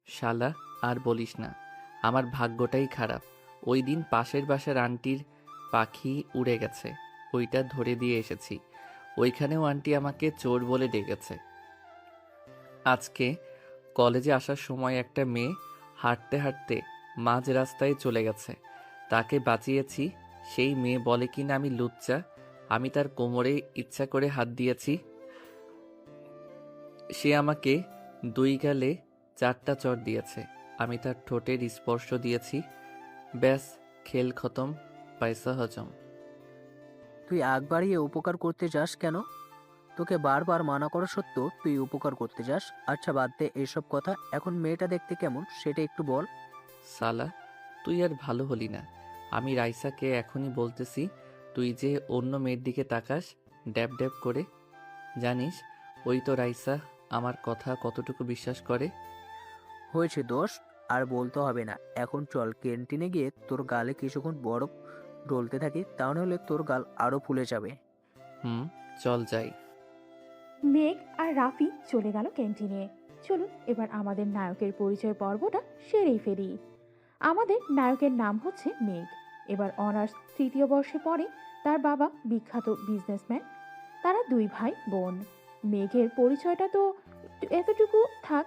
শালা, আর বলিস না, আমার ভাগ্যটাই খারাপ। ওই দিন পাশের বাসার আন্টির পাখি উড়ে গেছে, ওইটা ধরে দিয়ে এসেছি। ওইখানেও আন্টি আমাকে চোর বলে ডেকেছে। আজকে কলেজে আসার সময় একটা মেয়ে হাঁটতে হাঁটতে মাঝ রাস্তায় চলে গেছে, তাকে বাঁচিয়েছি। সেই মেয়ে বলে কিনা আমি লুচ্চা, আমি তার কোমরে ইচ্ছা করে হাত দিয়েছি। সে আমাকে 2 গালে 4টা চড় দিয়েছে, আমি তার ঠোঁটের স্পর্শ দিয়েছি। ব্যাস, খেল খতম, পয়সা হজম। তুই আগ বাড়িয়ে উপকার করতে যাস কেন? তোকে বারবার মানা করা সত্ত্বেও তুই উপকার করতে যাস। আচ্ছা বাদ দে এসব কথা, এখন মেয়েটা দেখতে কেমন সেটা একটু বল। সালা, তুই আর ভালো হলি না। আমি রাইসাকে এখনই বলতেছি, তুই যে অন্য মেয়ের দিকে তাকাস ড্যাব ড্যাব করে। জানিস ওই তো রাইসা আমার কথা কতটুকু বিশ্বাস করে। হয়েছে দোষ, আর বলতে হবে না। এখন চল ক্যান্টিনে গিয়ে তোর গালে কিছুক্ষণ বরফ ডলতে থাকি, তাহলে তোর গাল আরো ফুলে যাবে। হুম, চল যাই। মেঘ আর রাফি চলে গেল ক্যান্টিনে। চলুন এবার আমাদের নায়কের পরিচয় পর্বটা সেরেই ফেলি। আমাদের নায়কের নাম হচ্ছে মেঘ। এবার অনার্স 3য় বর্ষে পড়ে। তার বাবা বিখ্যাত বিজনেসম্যান। তারা 2 ভাই বোন। মেঘের পরিচয়টা তো এতটুকু থাক,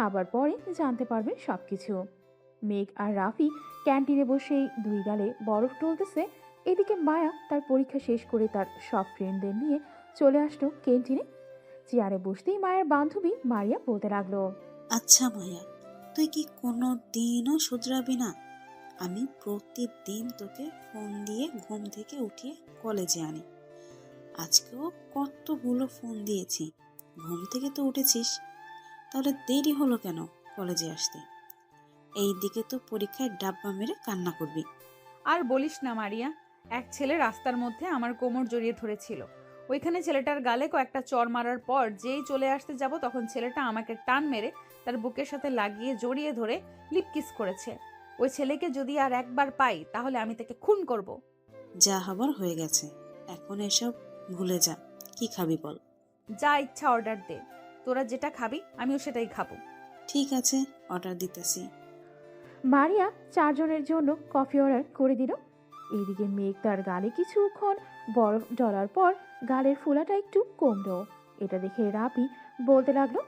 আবার পরে জানতে পারবেন সবকিছু। মেঘ আর রাফি ক্যান্টিনে বসেই 2 গালে বরফ টলতেছে। এদিকে মায়া তার পরীক্ষা শেষ করে তার সব ফ্রেন্ডদের নিয়ে চলে আসলো ক্যান্টিনে। চেয়ারে বসতেই মায়ের বান্ধবী মারিয়া বলতে লাগলো, আচ্ছা মায়া, তুই কি কোনো দিনও শুধরাবি না? আমি প্রতিদিন তোকে ফোন দিয়ে ঘুম থেকে উঠিয়ে কলেজে আনি। আজকেও কতগুলো ফোন দিয়েছি, ঘুম থেকে তো উঠেছিস, তাহলে দেরি হলো কেন কলেজে আসতে? এই দিকে তো পরীক্ষায় ডাব্বা মেরে কান্না করবি। আর বলিস না মারিয়া, এক ছেলে রাস্তার মধ্যে আমার কোমর জড়িয়ে ধরেছিল। ওইখানে ছেলেটার গালে কয়েকটা চড় মারার পর যেই চলে আসতে যাব তখন ছেলেটা আমাকে টান মেরে তার বুকের সাথে লাগিয়ে জড়িয়ে ধরে লিপ কিস করেছে। ওই ছেলেকে যদি আর একবার পাই তাহলে আমি তাকে খুন করব। যা হবার হয়ে গেছে, এখন এসব ভুলে যা। কি খাবি বল? যা ইচ্ছা অর্ডার দে, তোরা যেটা খাবি আমিও সেটাই খাবো। ঠিক আছে, অর্ডার দিতেছি। মারিয়া 4 জনের জন্য কফি অর্ডার করে দিল। এইদিকে মেঘ তার গালে কিছুক্ষণ বরফ ডলার পর গালের ফোলাটা একটু কমলো। এটা দেখে রাফি বলতে লাগলো,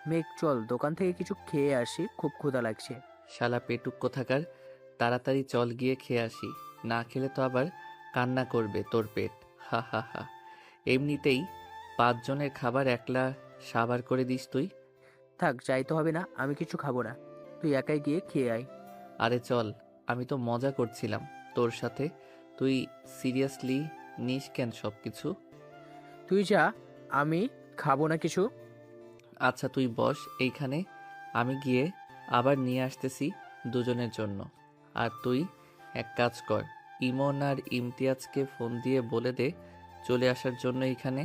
মেঘ চল দোকান থেকে কিছু খেয়ে আসি, খুব ক্ষুধা লাগছে। শালা পেটুক কোথাকার, তাড়াতাড়ি চল গিয়ে খেয়ে আসি, না খেলে তো আবার কান্না করবে তোর পেট। হা হা হা। এমনিতেই 5 জনের খাবার একলা সাবার করে দিস তুই। থাক, যাইতে হবে না, আমি কিছু খাবো না, তুই একাই গিয়ে খেয়ে আয়। আরে চল, আমি তো মজা করছিলাম তোর সাথে, তুই সিরিয়াসলি নিস কেন সব কিছু? তুই যা, আমি খাবো না কিছু। আচ্ছা তুই বস এইখানে, আমি গিয়ে আবার নিয়ে আসতেছি দুজনের জন্য। আর তুই এক কাজ কর, ইমন আর ইমতিয়াজকে ফোন দিয়ে বলে দে চলে আসার জন্য এইখানে।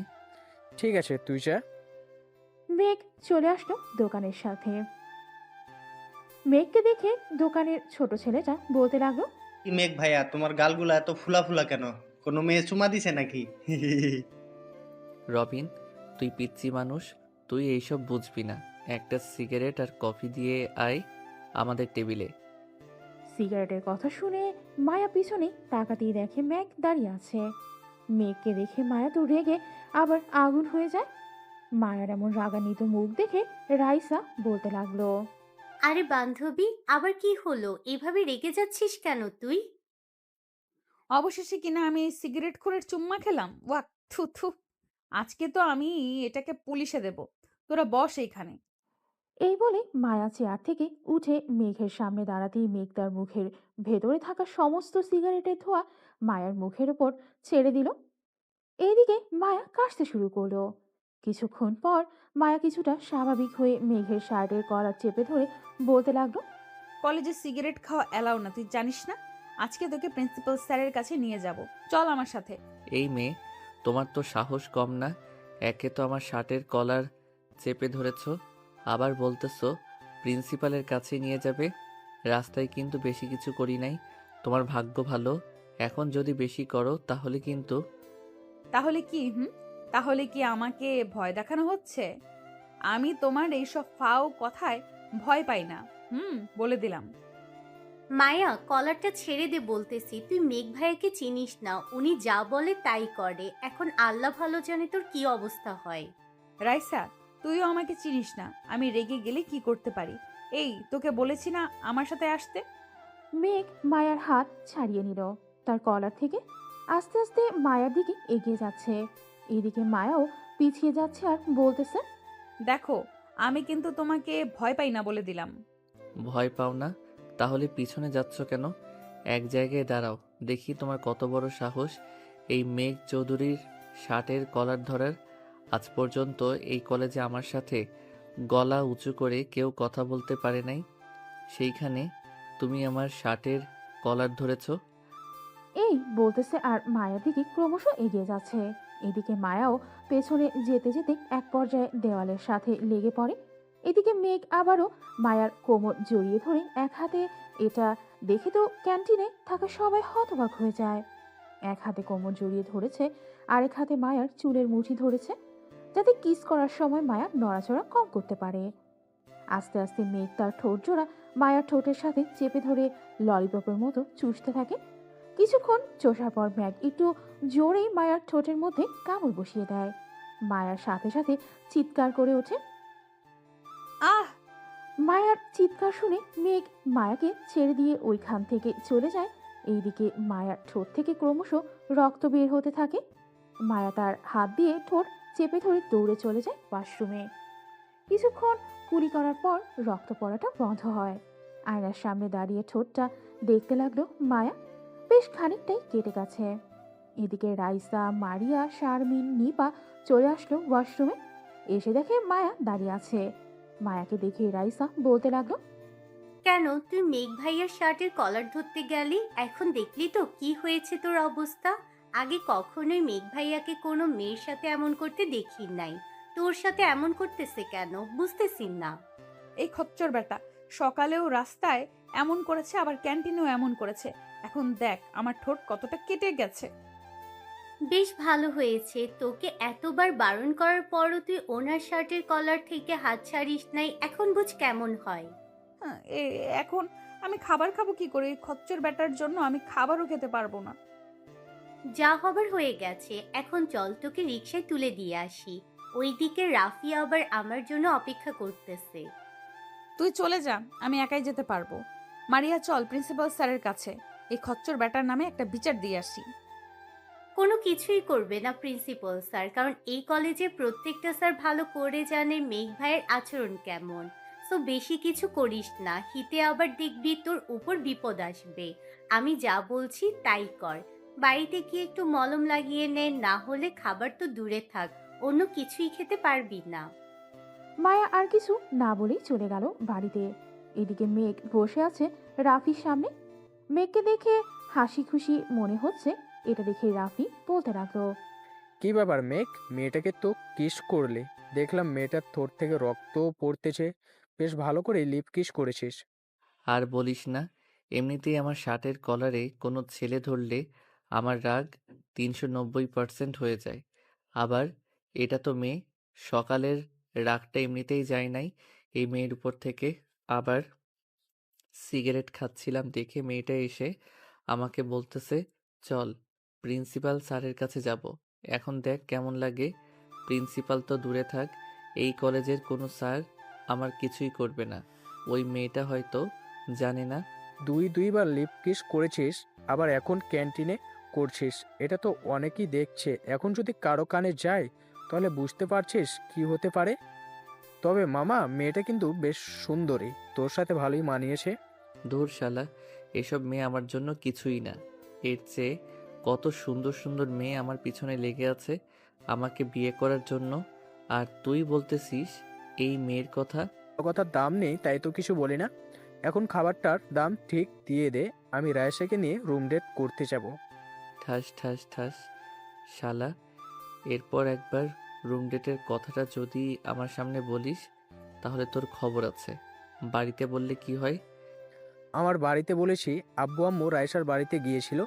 ঠিক আছে, তুই যা। মেঘ চলে আসলো দোকানের সাথে। মেঘকে দেখে দোকানের ছোট ছেলেটা বলতে লাগলো, কি মেঘ ভাইয়া, তোমার গালগুলা এত ফুলা ফুলা কেন? কোনো মেয়ে চুমা দিছে নাকি? রবিন, তুই পিচ্চি মানুষ, তুই এইসব বুঝবি না। একটা সিগারেট আর কফি দিয়ে আয় আমাদের টেবিলে। সিগারেটের কথা শুনে মায়া পিছনে তাকাতেই দেখে মেঘ দাঁড়িয়ে আছে। মেঘকে দেখে মায়া তো রেগে আবার আগুন হয়ে যায়। মায়ার এমন রাগান্বিত মুখ দেখে রাইসা বলতে লাগলো, আরে বান্ধবী, আবার কি হলো? এভাবে রেগে যাচ্ছিস কেন তুই? অবশেষে কিনা আমি এই সিগারেট খোরের চুম্মা খেলাম, ওয়াক থু থু। আজকে তো আমি এটাকে পুলিশে দেব। তোরা বস এইখানে। এই বলে মায়া চেয়ার থেকে উঠে মেঘের সামনে দাঁড়াতেই মেঘ তার মুখের ভেতরে থাকা সমস্ত সিগারেটের ধোঁয়া মায়ার মুখের ওপর ছেড়ে দিল। এইদিকে মায়া কাশতে শুরু করলো। কিছুক্ষণ পর মায়া কিছুটা স্বাভাবিক হয়ে মেঘের শার্টের কলার চেপে ধরে বলতে লাগলো, কলেজে সিগারেট খাওয়া অ্যালাউ না, তুই জানিস না? আজকে তোকে প্রিন্সিপাল স্যারের কাছে নিয়ে যাব। চল আমার সাথে। এই মেয়ে, তোমার তো সাহস কম না। একে তো আমার শার্টের কলার চেপে ধরেছ, আবার বলতেছো প্রিন্সিপালের কাছে নিয়ে যাবে। রাস্তায় কিন্তু বেশি কিছু করি নাই, তোমার ভাগ্য ভালো। এখন যদি বেশি করো তাহলে কিন্তু। তাহলে কি? তাহলে কি আমাকে ভয় দেখানো হচ্ছে? আমি তোমার এইসব ফাও কথায় ভয় পাই না। বলে দিলাম। মায়া, কলারটা ছেড়ে দে বলতেছি। তুই মেঘ ভাইয়াকে চিনিস না, উনি যা বলে তাই করে। এখন আল্লাহ ভালো জানে তোর কি অবস্থা হয়। রাইসা, তুইও আমাকে চিনিস না, আমি রেগে গেলে কি করতে পারি। এই তোকে বলেছি না আমার সাথে আসতে। মেঘ মায়ার হাত ছাড়িয়ে নিল তার কলার থেকে। আস্তে আস্তে মায়ার দিকে এগিয়ে যাচ্ছে। এদিকে মায়াও পিছিয়ে যাচ্ছে আর বলতেছে, দেখো, আমি কিন্তু তোমাকে ভয় পাই না বলে দিলাম। ভয় পাও না? তাহলে পিছনে যাচ্ছ কেন? এক জায়গায় দাঁড়াও, দেখি তোমার কত বড় সাহস এই মেঘ চৌধুরীর শার্টের কলার ধরার। আজ পর্যন্ত এই কলেজে আমার সাথে গলা উঁচু করে কেউ কথা বলতে পারে নাই, সেইখানে তুমি আমার শার্টের কলার ধরেছ। এই বলতেছে আর মায়ার দিকে ক্রমশ এগিয়ে যাচ্ছে। এদিকে মায়াও পেছনে যেতে যেতে এক পর্যায়ে দেওয়ালের সাথে লেগে পড়ে। এদিকে মেঘ আবারও মায়ার কোমর জড়িয়ে ধরে এক হাতে, এটা দেখে তো ক্যান্টিনে থাকা সবাই হতবাক হয়ে যায়। এক হাতে কোমর জড়িয়ে ধরেছে, আরেক হাতে মায়ার চুলের মুঠি ধরেছে, যাতে কিস করার সময় মায়া নড়াচড়া কম করতে পারে। আস্তে আস্তে মেঘ তার ঠোঁট জোড়া মায়ার ঠোঁটের সাথে চেপে ধরে ললিপপের মতো চুষতে থাকে। কিছুক্ষণ চষার পর ম্যাগ একটু জোরেই মায়ার ঠোঁটের মধ্যে কামড় বসিয়ে দেয়। মায়ার সাথে সাথে চিৎকার করে ওঠে। আহ! মায়ার চিৎকার শুনে মেঘ মায়াকে ছেড়ে দিয়ে ওইখান থেকে চলে যায়। এইদিকে মায়ার ঠোঁট থেকে ক্রমশ রক্ত বের হতে থাকে। মায়া তার হাত দিয়ে ঠোঁট চেপে ধরে দৌড়ে চলে যায় ওয়াশরুমে। কিছুক্ষণ কুলি করার পর রক্ত পড়াটা বন্ধ হয়। আয়নার সামনে দাঁড়িয়ে ঠোঁটটা দেখতে লাগলো মায়া। বেশ খানিকটাই কেটে গেছে। এদিকে রাইসা, মারিয়া, শারমিন, নিপা চলে আসলো ওয়াশরুমে। এসে দেখে মায়া দাঁড়িয়ে আছে। মায়াকে দেখে রাইসা বলতে লাগলো, কেন তুই মেঘ ভাইয়ার শার্টের কলার ধরতে গেলি? এখন দেখলি তো কি হয়েছে তোর অবস্থা। আগে কখনোই মেঘ ভাইয়াকে কোনো মেয়ের সাথে এমন করতে দেখি নাই। তোর সাথে এমন করতেছে কেন বুঝতেছি না। এই খচ্চর বেটা সকালেও রাস্তায় এমন করেছে, আবার ক্যান্টিনেও এমন করেছে। এখন দেখ আমার ঠোঁট কতটা কেটে গেছে। বেশ ভালো হয়েছে, তোকে এতবার বারণ করার পরও তুই ওনার শার্টের কলার থেকে হাত ছাড়িস নাই। এখন বুঝ কেমন হয়। হ্যাঁ, এখন আমি খাবার খাবো কি করে? এই খচ্চর বেটার জন্য আমি খাবারও খেতে পারবো না। যা হবার হয়ে গেছে, এখন চল তোকে রিকশায় তুলে দিয়ে আসি। ওইদিকে রাফি আবার আমার জন্য অপেক্ষা করতেছে। তুই চলে যা, আমি একাই যেতে পারবো। মারিয়া চল প্রিন্সিপাল স্যারের কাছে, এই খচ্চর বেটার নামে একটা বিচার দিয়ে আসি। কোনো কিছুই করবে না প্রিন্সিপাল স্যার, কারণ এই কলেজে প্রত্যেকটা স্যার ভালো করে জানে মেঘ ভাইয়ের আচরণ কেমন। সো বেশি কিছু করিস না, হিতে আবার দেখবি তোর উপর বিপদ আসবে। আমি যা বলছি তাই কর। বাড়িতে গিয়ে একটু মলম লাগিয়ে নে, না হলে খাবার তো দূরে থাক, অন্য কিছুই খেতে পারবি না। মায়া আর কিছু না বলেই চলে গেল বাড়িতে। এদিকে মেঘ বসে আছে রাফির সামনে। মেঘকে দেখে হাসি খুশি মনে হচ্ছে। এটা দেখে রাফি বলতে লাগলো, কি ব্যাপার মেঘ, মেয়েটাকে তো কিস করলে, দেখলাম মেয়েটার ঠোঁট থেকে রক্তও পড়তেছে। বেশ ভালো করে লিপ কিস করেছিস। আর বলিস না, এমনিতেই আমার শার্টের কলারে কোনো ছেলে ধরলে আমার রাগ 390% হয়ে যায়। আবার এটা তো মেয়ে, সকালের রাগটা এমনিতেই যায় নাই এই মেয়ের উপর থেকে। আবার সিগারেট খাচ্ছিলাম দেখে মেয়েটা এসে আমাকে বলতেছে, চল প্রিন্সিপাল স্যারের কাছে যাব। এখন দেখ কেমন লাগে। প্রিন্সিপাল তো দূরে থাক, এই কলেজের কোনো স্যার আমার কিছুই করবে না। ওই মেয়েটা হয়তো জানে না। দুইবার লিপ কিস করেছিস, আবার এখন ক্যান্টিনে করছিস। এটা তো অনেকেই দেখছে। এখন যদি কারো কানে যায় তাহলে বুঝতে পারছিস কি হতে পারে। তবে মামা, মেয়েটা কিন্তু বেশ সুন্দরী, তোর সাথে ভালোই মানিয়েছে। ধুর শালা, এসব মেয়ে আমার জন্য কিছুই না। এর চেয়ে কত সুন্দর সুন্দর মেয়ে আমার পিছনে লেগে আছে আমাকে বিয়ে করার জন্য। আর তুই বলতেছিস এই মেয়ের কথা? কথার দাম নেই তাই তো কিছু বলি না। এখন খাবারটার দাম ঠিক দিয়ে দে, আমি রায়সাকে নিয়ে রুম ডেট করতে যাব। ঠাস ঠাস ঠাস শালা, এরপর একবার রুম ডেটের কথাটা যদি আমার সামনে বলিস তাহলে তোর খবর আছে। বাড়িতে বললে কি হয়? আমার বাড়িতে বলেছি, আব্বু আম্মু রায়সার বাড়িতে গিয়েছিল,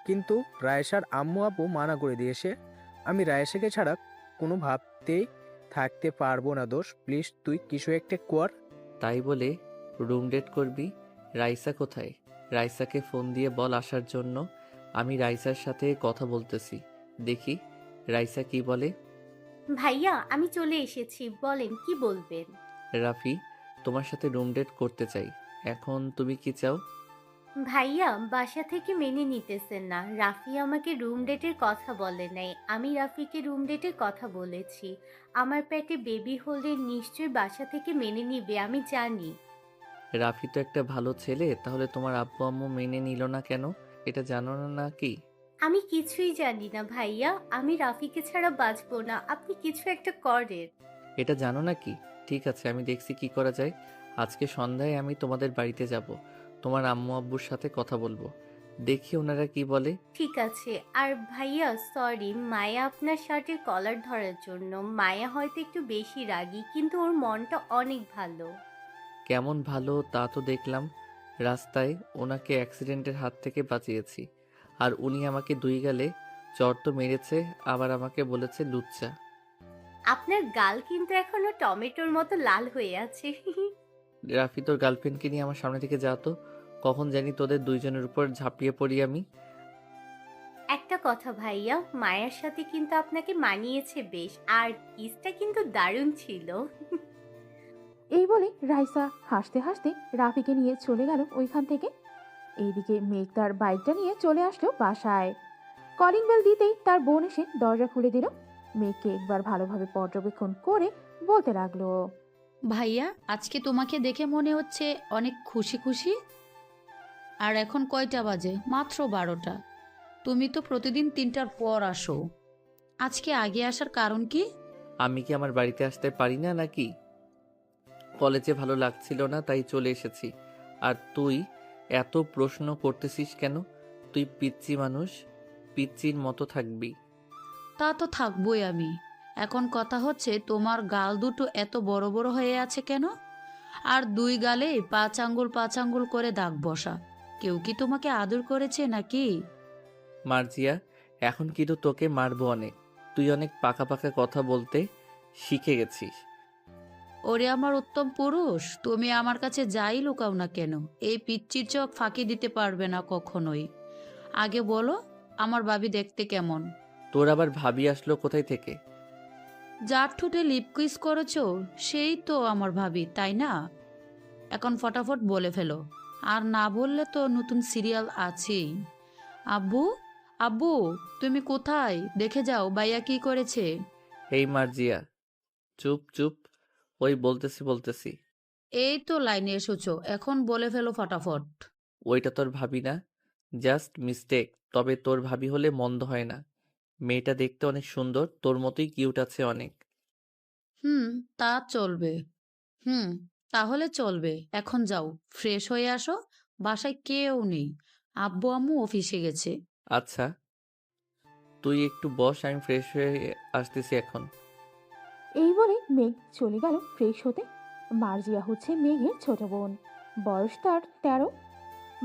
কিন্তু রায়সার আম্মু আব্বু মানা করে দিয়েছে। আমি রায়সাকে ছাড়া কোনো ভাবতেই থাকতে পারবো না দোষ, প্লিজ তুই কিছু একটা কর। তাই বলে রুম ডেট করবি? রাইসা কোথায়? রাইসাকে ফোন দিয়ে বল আসার জন্য। আমি রাইসার সাথে কথা বলতেছি, দেখি রাইসা কি বলে। ভাইয়া আমি চলে এসেছি, বলেন কি বলবেন। রাফি, তোমার সাথে রুম ডেট করতে চাই। এখন তুমি কি চাও? ভাইয়া বাসা থেকে মেনে নিতেছেন না, রাফি আমাকে রুম ডেটের কথা বলে নাই, আমি রাফিকে রুম ডেটের কথা বলেছি। আমার পেটে বেবি হলে নিশ্চয়ই বাসা থেকে মেনে নিবে, আমি জানি। রাফি তো একটা ভালো ছেলে, তাহলে তোমার আব্বু আম্মু মেনে নিল না কেন? এটা জানো না নাকি? আমি কিছুই জানি না ভাইয়া, আমি রাফিকে ছাড়া বাঁচবো না, আপনি কিছু একটা করেন। এটা জানো নাকি? ঠিক আছে, আমি দেখছি কি করা যায়। আজকে সন্ধ্যায় আমি তোমাদের বাড়িতে যাব, তোমার আম্মু আব্বুর সাথে কথা বলবো, দেখি ওনারা কি বলে। ঠিক আছে। আর ভাইয়া সরি, মায়া আপনার শার্টের কলার ধরার জন্য। মায়া হয়তো একটু বেশি রাগী, কিন্তু ওর মনটা অনেক ভালো। কেমন ভালো তা তো দেখলাম, রাস্তায় ওনাকে অ্যাক্সিডেন্টের হাত থেকে বাঁচিয়েছি, আর উনি আমাকে 2 গালে চড় তো মেরেছে, আবার আমাকে বলেছে লুচ্চা। আপনার গাল কিন্তু এখনো টমেটোর মতো লাল হয়ে আছে। রাফি, তোর গার্লফ্রেন্ডকে নিয়ে আমার সামনে থেকে যা তো, কখন জানি তোদের দুইজনের উপর ঝাঁপিয়ে পড়ি আমি। একটা কথা ভাইয়া, মায়ের সাথে কিন্তু আপনাকে মানিয়েছে বেশ, আর কিসটা কিন্তু দারুণ ছিল। এই বলে রাইসা হাসতে হাসতে রাফিকে নিয়ে চলে গেল ওইখান থেকে। এইদিকে মেঘ তার বাইকটা নিয়ে চলে আসলো বাসায়। কলিং বেল দিতেই তার বোন এসে দরজা খুলে দিল। মেঘকে একবার ভালোভাবে পর্যবেক্ষণ করে বলতে লাগলো, ভাইয়া আজকে তোমাকে দেখে মনে হচ্ছে অনেক খুশি খুশি। আর এখন কয়টা বাজে? মাত্র 12টা। তুমি তো প্রতিদিন 3টার পর আসো, আজকে আগে আসার কারণ কি? আমি কি আমার বাড়িতে আসতে পারি না নাকি? কলেজে ভালো লাগছিল না তাই চলে এসেছি। আর তুই এত প্রশ্ন করতেছিস কেন? তুই পিচ্চি মানুষ, পিচ্চির মতো থাকবি। তা তো থাকবোই আমি। এখন কথা হচ্ছে তোমার গাল দুটো এত বড় বড় হয়ে আছে কেন? আর 2 গালে 5 আঙ্গুল করে দাগ বসা। কেউ কি তোমাকে আদর করেছে নাকি? মার্জিয়া, এখন কিন্তু তোকে মারবো অনেক। তুই অনেক পাকা পাকা কথা বলতে শিখে গেছিস। ওরে আমার উত্তম পুরুষ, তুমি আমার কাছে যাই লুকাও না কেন, এই পিচ্চির চোখ ফাঁকি দিতে পারবে না কখনোই। আগে বলো, আমার ভাবি দেখতে কেমন? তোর আবার ভাবি আসলো কোথায় থেকে? যার ঠোঁটে লিপ কিস করেছো সেই তো আমার ভাবি, তাই না? এখন ফটাফট বলে ফেলো, আর না বললে তো নতুন সিরিয়াল আছেই। আব্বু, আব্বু, তুমি কোথায়? দেখে যাও ভাইয়া কি করেছে। এই মার্জিয়া, চুপ চুপ, ওই বলতেছি। এই তো লাইনে এসেছো, এখন বলে ফেলো ফটাফট। ওইটা তোর ভাবি না, জাস্ট মিস্টেক। তবে তোর ভাবি হলে মন্দ হয় না। মেয়েটা দেখতে অনেক সুন্দর, তোর মতোই কিউট আছে অনেক। হুম, তা চলবে। হুম, তাহলে চলবে। এখন যাও, ফ্রেশ হয়ে আসো। বাসায় কেউ নেই, আব্বু আম্মু অফিসে গেছে। আচ্ছা, তুই একটু বস, আমি ফ্রেশ হয়ে আসতেছি এখন। এই বলে মেঘ চলে গেল ফ্রেশ হতে। মার্জিয়া হচ্ছে মেঘের ছোট বোন, বয়স তার 13।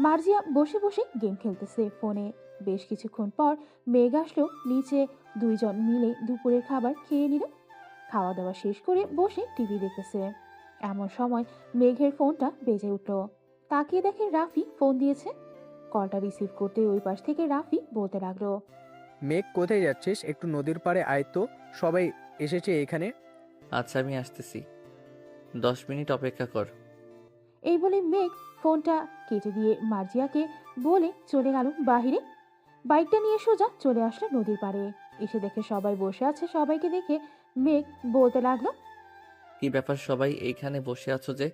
মার্জিয়া বসে বসে গেম খেলতেছে ফোনে। বেশ কিছুক্ষণ পর মেঘ আসলো নিচে। দুইজন মিলে দুপুরের খাবার খেয়ে নিল। খাওয়া দাওয়া শেষ করে বসে টিভি দেখতেছে। এমন সময় মেঘের ফোনটা বেজে উঠল। তাকিয়ে দেখে রাফি ফোন দিয়েছে। কলটা রিসিভ করতে ওই পাশ থেকে রাফি বলতে লাগলো, মেঘ কোথায় যাচ্ছিস? একটু নদীর পাড়ে আয় তো, সবাই এসেছে এখানে। আচ্ছা, আমি আসতেছি, 10 মিনিট অপেক্ষা কর। এই বলে মেঘ ফোনটা কেটে দিয়ে মার্জিয়াকে বলে চলে গেল বাহিরে। বাইকটা নিয়ে সোজা চলে আসলো নদীর পাড়ে। এসে দেখে সবাই বসে আছে। সবাইকে দেখে মেঘ বলতে লাগলো, কি ব্যাপার, সবাই এইখানে বসে আছো যে?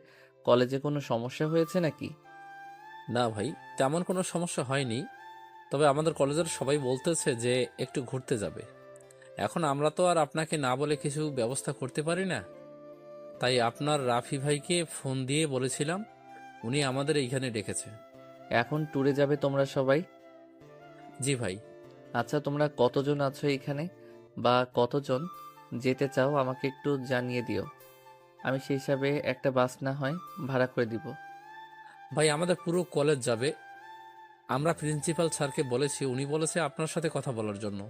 কলেজে কোনো সমস্যা হয়েছে নাকি? না ভাই, তেমন কোনো সমস্যা হয়নি। তবে আমাদের কলেজের সবাই বলতেছে যে একটু ঘুরতে যাবে। এখন আমরা তো আর আপনাকে না বলে কিছু ব্যবস্থা করতে পারি না। তাই আপনার রাফি ভাইকে ফোন দিয়ে বলেছিলাম, উনি আমাদের এইখানে ডেকেছে। এখন ট্যুরে যাবে তোমরা সবাই? জি ভাই। আচ্ছা, তোমরা কতজন আছো এখানে, বা কতজন যেতে চাও আমাকে একটু জানিয়ে দিও। আমি সেই হিসাবে একটা বাস না হয় ভাড়া করে দিব। ভাই আমাদের পুরো কলেজ যাবে। আমরা প্রিন্সিপাল স্যারকে বলেছি, উনি বলেছে আপনার সাথে কথা বলার জন্য।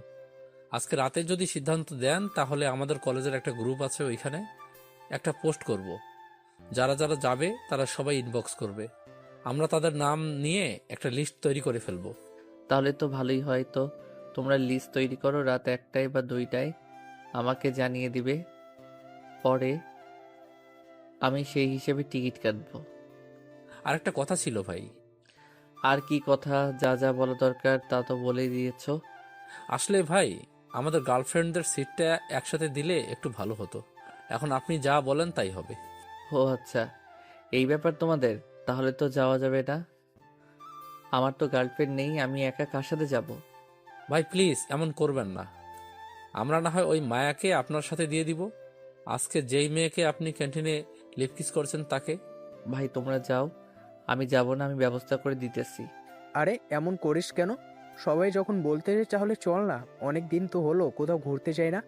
আজকে রাতে যদি সিদ্ধান্ত দেন তাহলে আমাদের কলেজের একটা গ্রুপ আছে, ওইখানে একটা পোস্ট করব। যারা যারা যাবে তারা সবাই ইনবক্স করবে। আমরা তাদের নাম নিয়ে একটা লিস্ট তৈরি করে ফেলবো। তাহলে তো ভালোই হয়। তো তোমরা লিস্ট তৈরি করো, রাত 1টায় বা 2টায় আমাকে জানিয়ে দিবে, পরে আমি সেই হিসেবে টিকিট কাটবো। আর একটা কথা ছিল ভাই, আর কি কথা? যা যা বলা দরকার তা তো বলেই দিয়েছো। আসলে ভাই আমাদের গার্লফ্রেন্ডদের সিটটা একসাথে দিলে একটু ভালো হতো। এখন আপনি যা বলেন তাই হবে। ও আচ্ছা, এই ব্যাপার তোমাদের। তাহলে তো যাওয়া যাবে না। আমার তো গার্লফ্রেন্ড নেই, আমি একা কার সাথে যাব? ভাই প্লিজ এমন করবেন না। আমরা না হয় ওই মায়াকে আপনার সাথে দিয়ে দিব। আজকে যেই মেয়েকে আপনি ক্যান্টিনে লিপ কিস করছেন তাকে। ভাই তোমরা যাও, আমি যাব না, আমি ব্যবস্থা করে দিতেছি। আরে এমন করিস কেন? সবাই যখন বলতে তাহলে চল না, অনেক দিন তো হলো কোথাও ঘুরতে যাই না,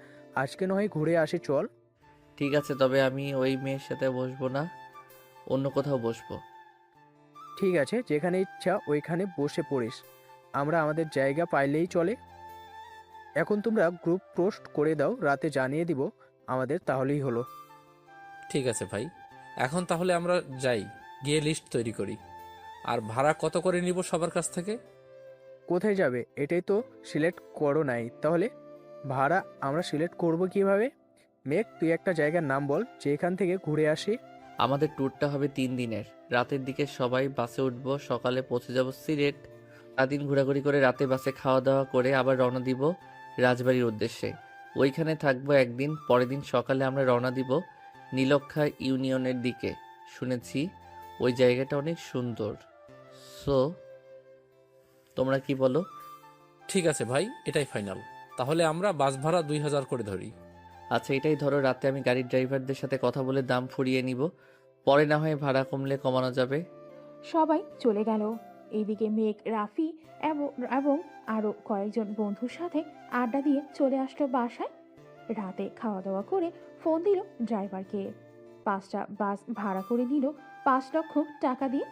আজকে নয় ঘুরে আসি চল। ঠিক আছে, তবে আমি ওই মেয়ের সাথে বসবো না, অন্য কোথাও বসবো। ঠিক আছে, যেখানে ইচ্ছা ওইখানে বসে পড়িস, আমরা আমাদের জায়গা পাইলেই চলে। এখন তোমরা গ্রুপ পোস্ট করে দাও, রাতে জানিয়ে দিব আমাদের, তাহলেই হলো। ঠিক আছে ভাই, এখন তাহলে আমরা যাই, গিয়ে লিস্ট তৈরি করি। আর ভাড়া কত করে নিব সবার কাছ থেকে? কোথায় যাবে এটাই তো সিলেক্ট করো নাই, তাহলে ভাড়া আমরা সিলেক্ট করব কিভাবে? মেঘ, তুই একটা জায়গার নাম বল যেখান থেকে ঘুরে আসি। আমাদের ট্যুরটা হবে 3 দিনের। রাতের দিকে সবাই বাসে উঠবো, সকালে পৌঁছে যাব সিলেট। সারাদিন ঘোরাঘুরি করে রাতে বাসে খাওয়া দাওয়া করে আবার রওনা দিব রাজবাড়ির উদ্দেশ্যে। ওইখানে থাকবো একদিন, পরের দিন সকালে আমরা রওনা দিব নীলক্ষা ইউনিয়নের দিকে। শুনেছি ওই জায়গাটা অনেক সুন্দর। সো তোমরা কি বলো? ঠিক আছে ভাই, এটাই ফাইনাল। তাহলে আমরা বাস ভাড়া 2000 করে ধরি। আচ্ছা এটাই ধরো, রাতে আমি গাড়ির ড্রাইভারদের সাথে কথা বলে দাম ফুরিয়ে নিব, পরে না হয় ভাড়া কমলে কমানো যাবে। সবাই চলে গেল। এইদিকে মেঘ, রাফি এবং এবং আরও কয়েকজন বন্ধুর সাথে আড্ডা দিয়ে চলে আসলো বাসায়। রাতে খাওয়া দাওয়া করে ফোন দিল ড্রাইভারকে। 5টা বাস ভাড়া করে নিল 5 লক্ষ টাকা দিয়ে।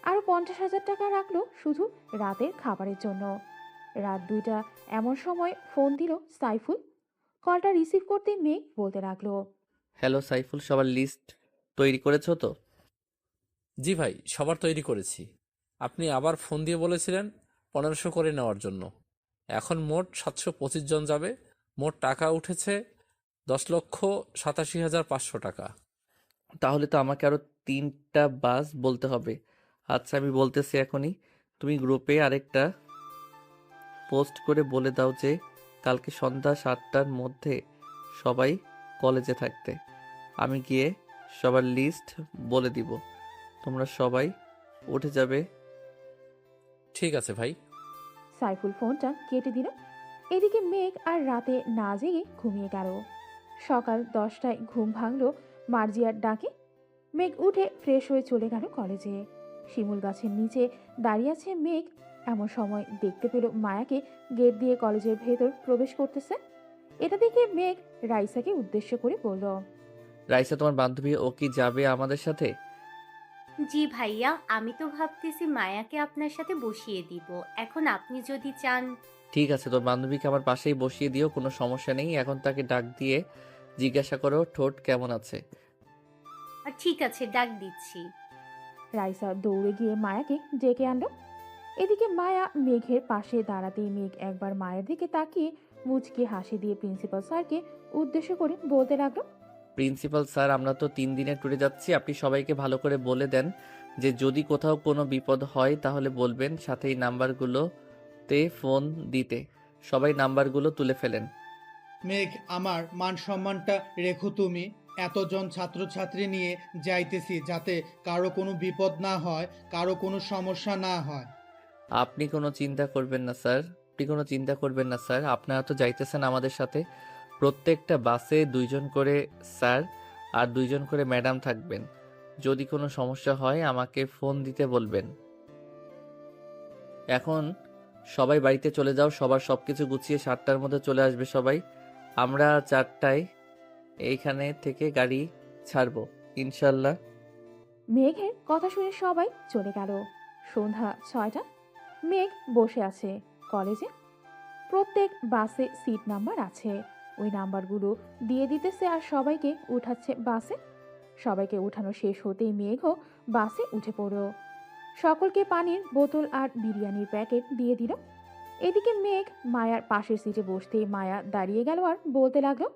আরও 50,000 টাকা রাখলো শুধু রাতের খাবারের জন্য। রাত 2টা এমন সময় ফোন দিল সাইফুল। কলটা রিসিভ করতে মেঘ বলতে লাগলো, হ্যালো সাইফুল, সবার লিস্ট তৈরি করেছো তো? জি ভাই, সবার তৈরি করেছি। আপনি আবার ফোন দিয়ে বলেছিলেন 1500 করে নেওয়ার জন্য। এখন মোট 725 জন যাবে। মোট টাকা উঠেছে 10,87,500 টাকা। তাহলে তো আমাকে আরো 3টা বাস বলতে হবে। আচ্ছা আমি বলতেছি এখনই। তুমি গ্রুপে আরেকটা পোস্ট করে বলে দাও যে কালকে সন্ধ্যা 7টার মধ্যে সবাই কলেজে থাকতে। আমি গিয়ে সবার লিস্ট বলে দিব, তোমরা সবাই উঠে যাবে। ঠিক আছে ভাই। সাইফুল ফোনটা কেটে দিল। এদিকে মেঘ আর রাতে না জেগে ঘুমিয়ে গেল। সকাল 10টায় ঘুম ভাঙল মার্জিয়ার ডাকে। মেঘ উঠে ফ্রেশ হয়ে চলে গেল কলেজে। শিমুল গাছের নিচে দাঁড়িয়ে আছে মেঘ। এমন সময় দেখতে পেল মায়াকে গেট দিয়ে কলেজের ভেতর প্রবেশ করতেছে। এটা দেখে মেঘ রাইসাকে উদ্দেশ্য করে বলল, রাইসা তোমার বান্ধবী, ও কি যাবে আমাদের সাথে? জি ভাইয়া, আমি তো ভাবতেছি মায়াকে আপনার সাথে বসিয়ে দিব। এখন আপনি যদি চান। ঠিক আছে, তোর বান্ধবীকে আমার পাশেই বসিয়ে দিও, কোনো সমস্যা নেই। এখন তাকে ডাক দিয়ে জিজ্ঞাসা করো ঠোঁট কেমন আছে। ঠিক আছে, ডাক দিচ্ছি। রাইসা দৌড়ে গিয়ে মায়াকে ডেকে আনলো। এদিকে মায়া মেঘের পাশে দাঁড়াতেই মেঘ একবার মায়ের দিকে তাকিয়ে মুচকি হাসি দিয়ে প্রিন্সিপাল স্যারকে উদ্দেশ্য করে বলতে লাগলো, প্রিন্সিপাল স্যার, আমরা তো 3 দিনের ট্যুরে যাচ্ছি। আপনি সবাইকে ভালো করে বলে দেন যে যদি কোথাও কোনো বিপদ হয় তাহলে বলবেন, সাথে এই নাম্বারগুলোতে ফোন দিতে। সবাই নাম্বারগুলো তুলে ফেলেন। মেঘ, আমার মান সম্মানটা রেখো তুমি। এতজন ছাত্রছাত্রী নিয়ে যাইতেছি, যাতে কারো কোনো বিপদ না হয়, কারো কোনো সমস্যা না হয়। আপনি কোনো চিন্তা করবেন না স্যার, আপনারা তো যাইতেছেন আমাদের সাথে। প্রত্যেকটা বাসে 2জন করে স্যার আর 2জন করে ম্যাডাম থাকবেন। যদি কোনো সমস্যা হয় আমাকে ফোন দিতে বলবেন। এখন সবাই বাড়িতে চলে যাও, সবার সবকিছু গুছিয়ে 7টার মধ্যে চলে আসবে সবাই। আমরা 4টায় এইখানে থেকে গাড়ি ছাড়বো ইনশাল্লাহ। মেঘের কথা শুনে সবাই চলে গেল। সন্ধ্যা 6টা। মেঘ বসে আছে কলেজে। প্রত্যেক বাসে সিট নাম্বার আছে, ওই নাম্বারগুলো দিয়ে দিতেছে আর সবাইকে উঠাচ্ছে বাসে। সবাইকে উঠানো শেষ হতেই মেঘও বাসে উঠে পড়ল। সকলকে পানির বোতল আর বিরিয়ানির প্যাকেট দিয়ে দিল। এদিকে মেঘ মায়ার পাশের সিটে বসতেই মায়া দাঁড়িয়ে গেল আর বলতে লাগলো,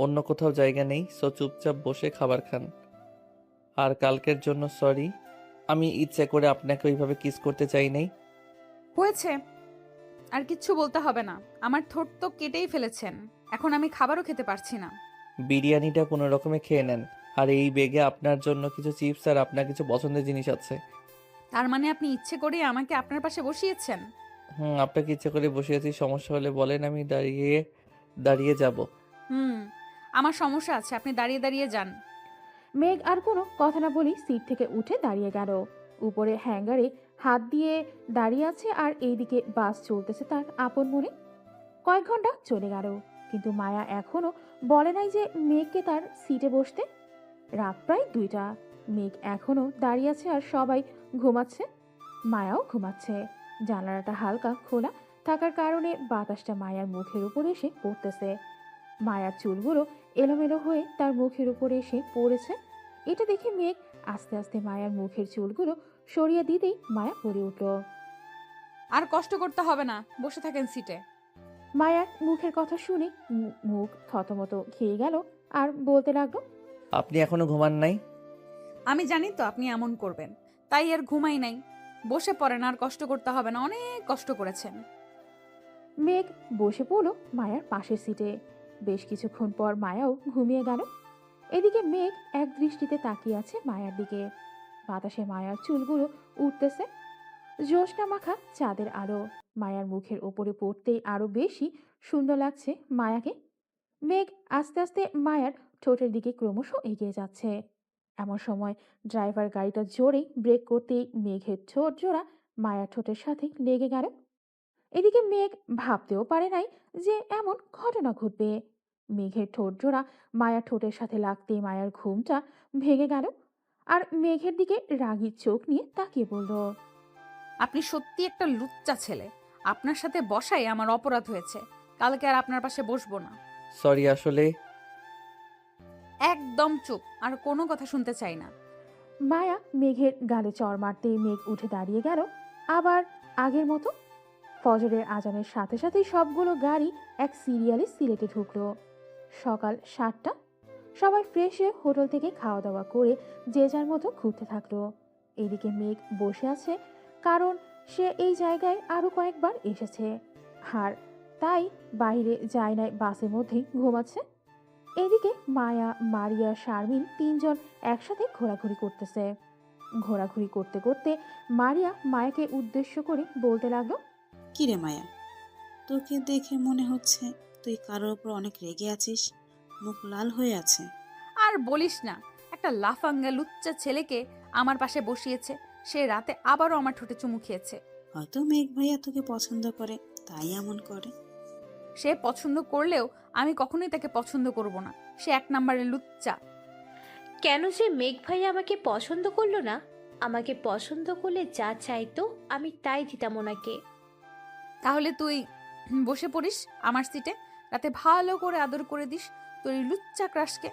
অন্য কোথাও জায়গা নেই, সো চুপচাপ বসে খাবার খান। আর কালকের জন্য সরি, আমি ইচ্ছে করে আপনাকে ওইভাবে কিস করতে চাই নাই। হয়েছে, আর কিচ্ছু বলতে হবে না। আমার ঠোঁট তো কেটেই ফেলেছেন, এখন আমি খাবারও খেতে পারছি না। বিরিয়ানিটা কোনো রকমে খেয়ে নেন, আর এই বেগে আপনার জন্য কিছু চিপস আর আপনার কিছু পছন্দের জিনিস আছে। তার মানে আপনি ইচ্ছে করে আমাকে আপনার পাশে বসিয়েছেন? আপনাকে ইচ্ছে করে বসিয়েছি, সমস্যা হলে বলেন, আমি দাঁড়িয়ে দাঁড়িয়ে যাব। আমার সমস্যা আছে, আপনি দাঁড়িয়ে দাঁড়িয়ে যান। মেঘ আর কোনো কথা না বলেই সিট থেকে উঠে দাঁড়িয়ে গেল। উপরে হ্যাঙ্গারে হাত দিয়ে দাঁড়িয়ে আছে আর এইদিকে বাস চলতেছে তার আপন মনে। কয়েক ঘন্টা চলে গেল, কিন্তু মায়া এখনো বলে নাই যে মেঘকে তার সিটে বসতে। রাত প্রায় 2টা, মেঘ এখনো দাঁড়িয়ে আছে আর সবাই ঘুমাচ্ছে। মায়াও ঘুমাচ্ছে। জানালাটা হালকা খোলা থাকার কারণে বাতাসটা মায়ার মুখের উপর এসে পড়তেছে। মায়ার চুলগুলো এলোমেলো হয়ে তার মুখের উপরে এসে পড়েছে। এটা দেখে মেঘ আস্তে আস্তে মায়ার মুখের চুলগুলো সরিয়ে দিতেই মায়া পড়ে উঠল। আর কষ্ট করতে হবে না, বসে থাকেন সিটে। মায়ার মুখের কথা শুনে মুখ থতমত খেয়ে গেল আর বলতে লাগলো, আপনি এখনো ঘুমান নাই? আমি জানি তো আপনি এমন করবেন, তাই আর ঘুমাই নাই। বসে পড়েন, আর কষ্ট করতে হবে না, অনেক কষ্ট করেছেন। মেঘ বসে পড়ল মায়ার পাশের সিটে। বেশ কিছুক্ষণ পর মায়াও ঘুমিয়ে গেল। এদিকে মেঘ এক দৃষ্টিতে তাকিয়ে আছে মায়ার দিকে। বাতাসে মায়ার চুলগুলো উঠতেছে। জ্যোৎস্না মাখা চাঁদের আলো মায়ার মুখের ওপরে পড়তেই আরো বেশি সুন্দর লাগছে মায়াকে। মেঘ আস্তে আস্তে মায়ার ঠোঁটের দিকে ক্রমশ এগিয়ে যাচ্ছে। এমন সময় ড্রাইভার গাড়িটা জোরে ব্রেক করতেই মেঘের ঠোঁট জোড়া মায়ার ঠোঁটের সাথে লেগে গেল। এদিকে মেঘ ভাবতেও পারে নাই যে এমন ঘটনা ঘটবে। মেঘের ঠোঁট জোড়া মায়ার ঠোঁটের সাথে লাগতেই মায়ার ঘুমটা ভেঙে গেল আর মেঘের দিকে রাগী চোখ নিয়ে তাকিয়ে বলল, আপনি সত্যি একটা লুচ্চা ছেলে। আপনার সাথে বসাই আমার অপরাধ হয়েছে। কালকে আর আপনার পাশে বসবো না। সরি, আসলে একদম চুপ, আর কোনো কথা শুনতে চাই না। মায়া মেঘের গালে চড় মারতেই মেঘ উঠে দাঁড়িয়ে গেল আবার আগের মতো। ফজরের আজানের সাথে সাথেই সবগুলো গাড়ি এক সিরিয়ালে সিলেটে ঢুকলো। সকাল 7টা। সবাই ফ্রেশ হয়ে হোটেল থেকে খাওয়া দাওয়া করে যে যার মতো ঘুরতে থাকলো। এদিকে মেঘ বসে আছে, কারণ সে এই জায়গায় আরো কয়েকবার এসেছে আর তাই বাইরে যায় নাই, বাসের মধ্যেই ঘুমাচ্ছে। এদিকে মায়া, মারিয়া, শারমিন 3জন একসাথে ঘোরাঘুরি করতেছে। ঘোরাঘুরি করতে করতে মারিয়া মায়াকে উদ্দেশ্য করে বলতে লাগলো, কিরে মায়া, তোকে দেখে মনে হচ্ছে তুই কারোর ওপর অনেক রেগে আছিস, মুখ লাল হয়ে আছে। আর বলিস না, একটা লাফাঙ্গা লুচ্চা ছেলেকে আমার পাশে বসিয়েছে। সে রাতে আবারও আমার ঠোঁটে চুমু খেয়েছে। হয়তো মেঘ ভাইয়া তোকে পছন্দ করে, তাই এমন করে। সে পছন্দ করলেও আমি কখনোই তাকে পছন্দ করব না। সে 1 নম্বরের লুচ্চা। কেন যে মেঘ ভাই আমাকে পছন্দ করলো না? আমাকে পছন্দ করলে যা চাইতো আমি তাই দিতাম ওনাকে। তাহলে তুই বসে পড়িস আমার সিটে, রাতে ভালো করে আদর করে দিস তোর এই লুচ্চা ক্রাশকে।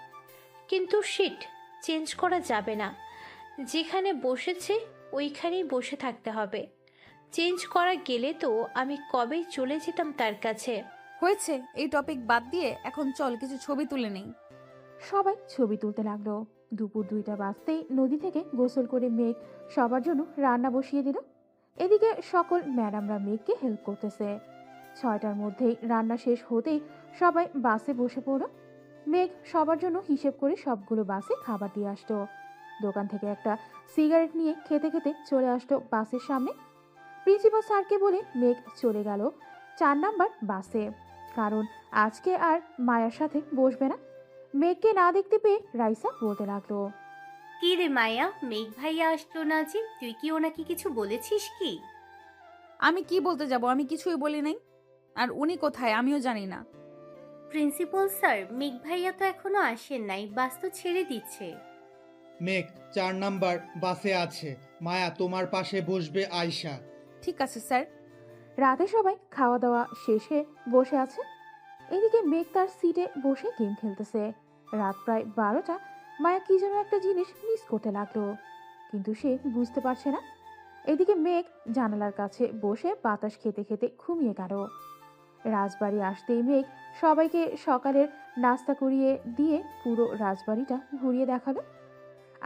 কিন্তু শিট, চেঞ্জ করা যাবে না। যেখানে বসেছে ওইখানেই বসে থাকতে হবে। চেঞ্জ করা গেলে তো আমি কবেই চলে যেতাম তার কাছে। হয়েছে, এই টপিক বাদ দিয়ে এখন চল কিছু ছবি তুলে নেই। সবাই ছবি তুলতে লাগলো। দুপুর 2টা বাজতেই নদী থেকে গোসল করে মেঘ সবার জন্য রান্না বসিয়ে দিল। এদিকে সকল ম্যাডামরা মেঘকে হেল্প করতেছে। 6টার মধ্যেই রান্না শেষ হতেই সবাই বাসে বসে পড়ল। মেঘ সবার জন্য হিসেব করে সবগুলো বাসে খাবার দিয়ে আসতো। দোকান থেকে একটা সিগারেট নিয়ে খেতে খেতে চলে আসতো বাসের সামনে। প্রিন্সিপাল স্যারকে বলে মেঘ চলে গেল 4 নাম্বার বাসে, কারণ আজকে আর মায়ার সাথে বসবে না। মেঘকে না দেখতে পেয়ে রাইসা বলতে লাগলো, কি রে মায়া, মেঘ ভাইয়া আসলো না যে? তুই কি ওনাকে কিছু বলেছিস কি? আমি কি বলতে যাব, আমি কিছুই বলি নাই। আর উনি কোথায় আমিও জানি না। প্রিন্সিপাল স্যার, মেঘ ভাইয়া তো এখনো আসেন নাই, বাস তো ছেড়ে দিচ্ছে। মেঘ 4 নাম্বার বাসে আছে। মায়া তোমার পাশে বসবে আয়শা। ঠিক আছে স্যার। রাতে সবাই খাওয়া দাওয়া শেষে বসে আছে। এদিকে মেঘ তার সিটে বসে গেম খেলতেছে। রাত প্রায় 12টা। মায়া কি যেন একটা জিনিস মিস করতে লাগলো, কিন্তু সে বুঝতে পারছে না। এদিকে মেঘ জানালার কাছে বসে বাতাস খেতে খেতে ঘুমিয়ে গেল। রাজবাড়ি আসতেই মেঘ সবাইকে সকালের নাস্তা করিয়ে দিয়ে পুরো রাজবাড়িটা ঘুরিয়ে দেখালো।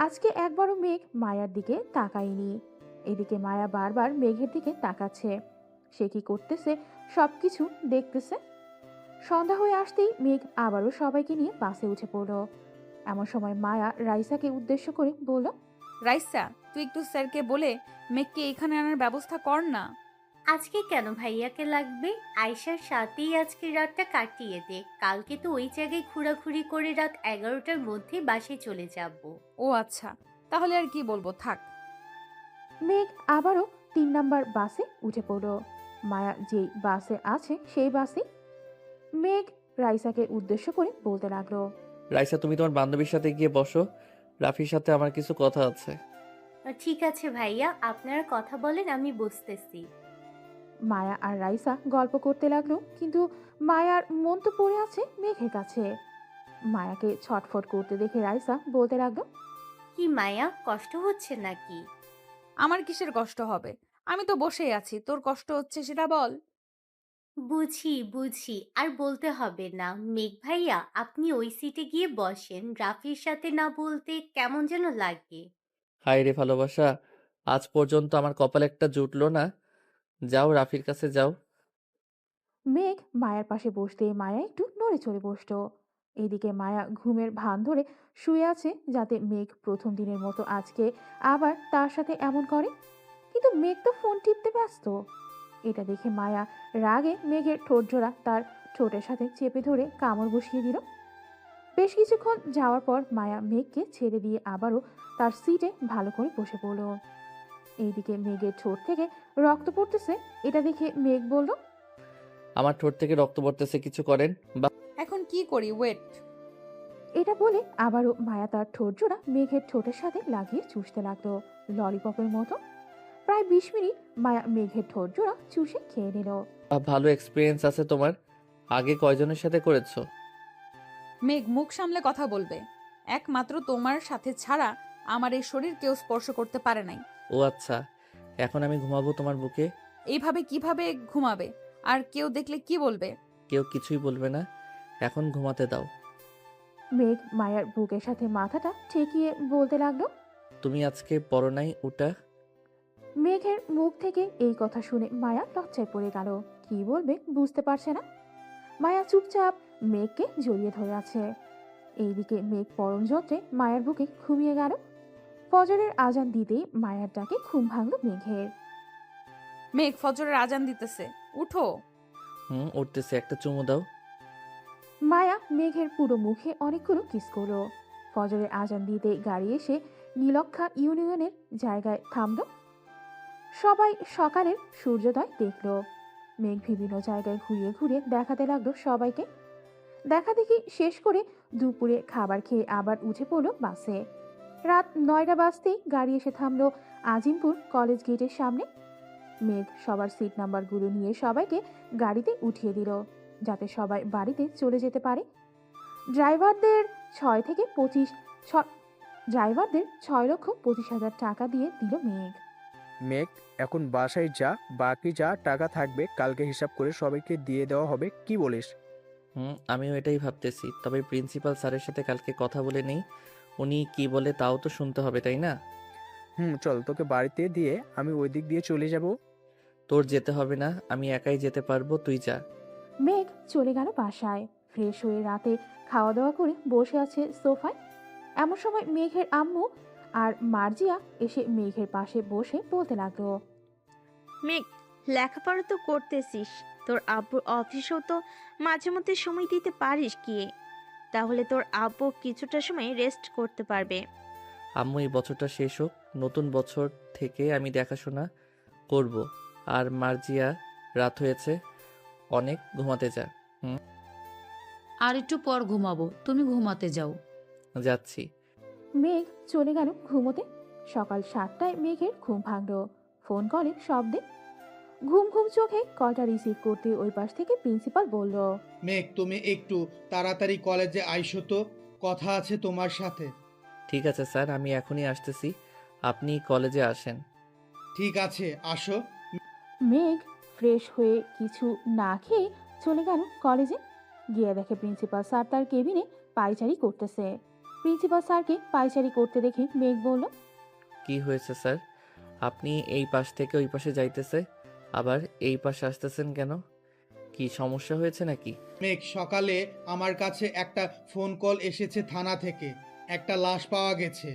আজকে একবারও মেঘ মায়ার দিকে তাকায়নি। এদিকে মায়া বারবার মেঘের দিকে তাকাচ্ছে। সে কি করতেছে সবকিছু দেখতেছে। সন্ধ্যা হয়ে আসতেই মেঘ আবারও সবাইকে নিয়ে বাসে উঠে পড়ল। এমন সময় মায়া রাইসাকে উদ্দেশ্য করে বলল, রাইসা, তুই একটু স্যারকে বলে মেঘকে এখানে আনার ব্যবস্থা কর না। আজকে কেন ভাইয়াকে লাগবে? আয়শার সাথেই আজকে রাতটা কাটিয়ে দে। কালকে তো ওই জায়গায় ঘোরাঘুরি করে রাত 11টার মধ্যে বাসায় চলে যাব। ও আচ্ছা, তাহলে আর কি বলবো, থাক। মেঘ আবারও 3 নাম্বার বাসে উঠে পড়ল। মায়া যেই বাসে আছে সেই বাসে। মেঘ রাইসাকে উদ্দেশ্য করে বলতে লাগলো, রাইসা, তুমি তোমার বান্ধবীর সাথে গিয়ে বসো, রাফির সাথে আমার কিছু কথা আছে। ঠিক আছে ভাইয়া, আপনারা কথা বলেন, আমি বুঝতেছি। মায়া আর রাইসা গল্প করতে লাগলো, কিন্তু মায়ার মন তো পড়ে আছে মেঘের কাছে। মায়াকে ছটফট করতে দেখে রাইসা বলতে লাগলো, কি মায়া, কষ্ট হচ্ছে নাকি? আমার কিসের কষ্ট হবে? আমি তো বসেই আছি, তোর কষ্ট হচ্ছে সেটা বল। বুঝি বুঝি, আর বলতে হবে না। মেঘ ভাইয়া, আপনি ওই সিটে গিয়ে বসেন। রাফির সাথে না বলতে কেমন যেন লাগে। হায় রে ভালোবাসা, আজ পর্যন্ত আমার কপালে একটা জুটলো না। যাও, রাফির কাছে যাও। মেঘ মায়ার পাশে বসতে মায়া একটু নড়ে চড়ে বসলো। এদিকে মায়া ঘুমের ভান ধরে শুয়ে আছে, যাতে মেঘ প্রথম দিনের মতো আজকে আবার তার সাথে এমন করে। কিন্তু মেঘ তো ফোন টিপতে ব্যস্ত। এটা দেখে মায়া রাগে মেঘের ঠোঁটজোড়া তার ঠোঁটের সাথে চেপে ধরে কামড় বসিয়ে দিল। বেশ কিছুক্ষণ যাওয়ার পর মায়া মেঘকে ছেড়ে দিয়ে আবারও তার সিটে ভালো করে বসে পড়ল। এইদিকে মেঘের ঠোঁট থেকে রক্ত পড়তেছে। এটা দেখে মেঘ বলল, আমার ঠোঁট থেকে রক্ত পড়তেছে, কিছু করেন। বা এখন কি করি, ওয়েট। এটা বলে আবারও মায়া তার ঠোঁট জোড়া মেঘের ঠোঁটের সাথে লাগিয়ে চুষতে লাগলো ললিপপের মতো। প্রায় 20 মিনিট মায়া মেঘের ঠোঁট জোড়া চুষে খেয়ে নিল। ভালো এক্সপিরিয়েন্স আছে তোমার। আগে কয়জনের সাথে করেছো? মেঘ, মুখ সামলে কথা বলবে। একমাত্র তোমার সাথে ছাড়া আমার এই শরীর কেউ স্পর্শ করতে পারে নাই। ও আচ্ছা, এখন আমি ঘুমাবো তোমার বুকে। এইভাবে কিভাবে ঘুমাবে? আর কেউ দেখলে কি বলবে? কেউ কিছুই বলবে না, এখন ঘুমাতে দাও। মেঘ মায়ার বুকের সাথে মাথাটা ঠেকিয়ে বলতে লাগলো। তুমি আজকে পরো নাই ওটা? মেঘের মুখ থেকে এই কথা শুনে মায়া লজ্জায় পড়ে গেল। কি বলবে বুঝতে পারছে না। মায়া চুপচাপ মেঘকে জড়িয়ে ধরে আছে। এইদিকে মেঘ পরম যন্ত্রে মায়ের বুকে ঘুমিয়ে গেল। ফজরের আজান দিতেই মায়ার ডাকে ঘুম ভাঙল মেঘের। মেঘ, ফজরের আজান দিতেছে, উঠো। উঠতেছে, একটা চুমু দাও। মায়া মেঘের পুরো মুখে অনেকগুলো কিস করলো। ফজরের আজান দিতে গাড়ি এসে নীলক্ষা ইউনিয়নের জায়গায় থামলো। সবাই সকালের সূর্যোদয় দেখলো। মেঘ বিভিন্ন জায়গায় ঘুরিয়ে ঘুরিয়ে দেখাতে লাগলো সবাইকে। দেখা দেখি শেষ করে দুপুরে খাবার খেয়ে আবার উঠে পড়লো বাসে। রাত 9টা বাজতেই গাড়ি এসে থামলো আজিমপুর কলেজ গেটের সামনে। মেঘ সবার সিট নাম্বারগুলো নিয়ে সবাইকে গাড়িতে উঠিয়ে দিল, যাতে সবাই বাড়িতে চলে যেতে পারে। ড্রাইভারদের 6,25,000 টাকা দিয়ে দিল মেঘ। মেঘ, এখন বাসায় যা, বাকি যা টাকা থাকবে কালকে হিসাব করে সবাইকে দিয়ে দেওয়া হবে, কি বলিস? আমিও এটাই ভাবতেছি, তবে প্রিন্সিপাল স্যারের সাথে কালকে কথা বলে নেই। উনি কি বলে তাও তো শুনতে হবে, তাই না? চল, তোকে বাড়িতে দিয়ে আমি ওই দিক দিয়ে চলে যাব। তোর যেতে হবে না, আমি একাই যেতে পারবো, তুই যা। মেঘ চলে গেল বাসায়। ফ্রেশ হয়ে রাতে খাওয়া দাওয়া করে বসে আছে সোফায়। এমন সময় মেঘের আম্মু আর মার্জিয়া এসে মেঘের পাশে বসে বলতে লাগলো, মেঘ, লেখাপড়া তো করতেছিস, তোর আব্বুর অফিসেও তো মাঝে মধ্যে সময় দিতে পারিস কি? তাহলে তোর আব্বু কিছুটা সময় রেস্ট করতে পারবে। আম্মু, এই বছরটা শেষ হোক, নতুন বছর থেকে আমি দেখাশোনা করব। আর মার্জিয়া, রাত হয়েছে অনেক, ঘুমাতে যা। আর একটু পর ঘুমাবো, তুমি ঘুমাতে যাও। যাচ্ছি। মেঘ চলে গেল ঘুমোতে। সকাল 7টায় মেঘের ঘুম ভাঙল ফোন কলের শব্দে। ঘুম ঘুম চোখে কলটা রিসিভ করতে ওই পাশ থেকে প্রিন্সিপাল বলল, মেঘ, তুমি একটু তাড়াতাড়ি কলেজে আইসো তো, কথা আছে তোমার সাথে। ঠিক আছে স্যার, আমি এখনই আসতেছি, আপনি কলেজে আসেন। ঠিক আছে, আসো। মেঘ ফ্রেশ হয়ে কিছু না খেয়ে চলে গেল কলেজে। গিয়ে দেখে প্রিন্সিপাল স্যার তার কেবিনে পায়চারি করতেছে। প্রিন্সিপাল স্যারকে পায়চারি করতে দেখে মেঘ বলল, কি হয়েছে স্যার? আপনি এই পাশ থেকে ওই পাশে যাইতেছে, আবার এই পাশে আসতেছেন কেন? কি সমস্যা হয়েছে নাকি? মেঘ, সকালে আমার কাছে একটা ফোন কল এসেছে থানা থেকে, একটা লাশ পাওয়া গেছে।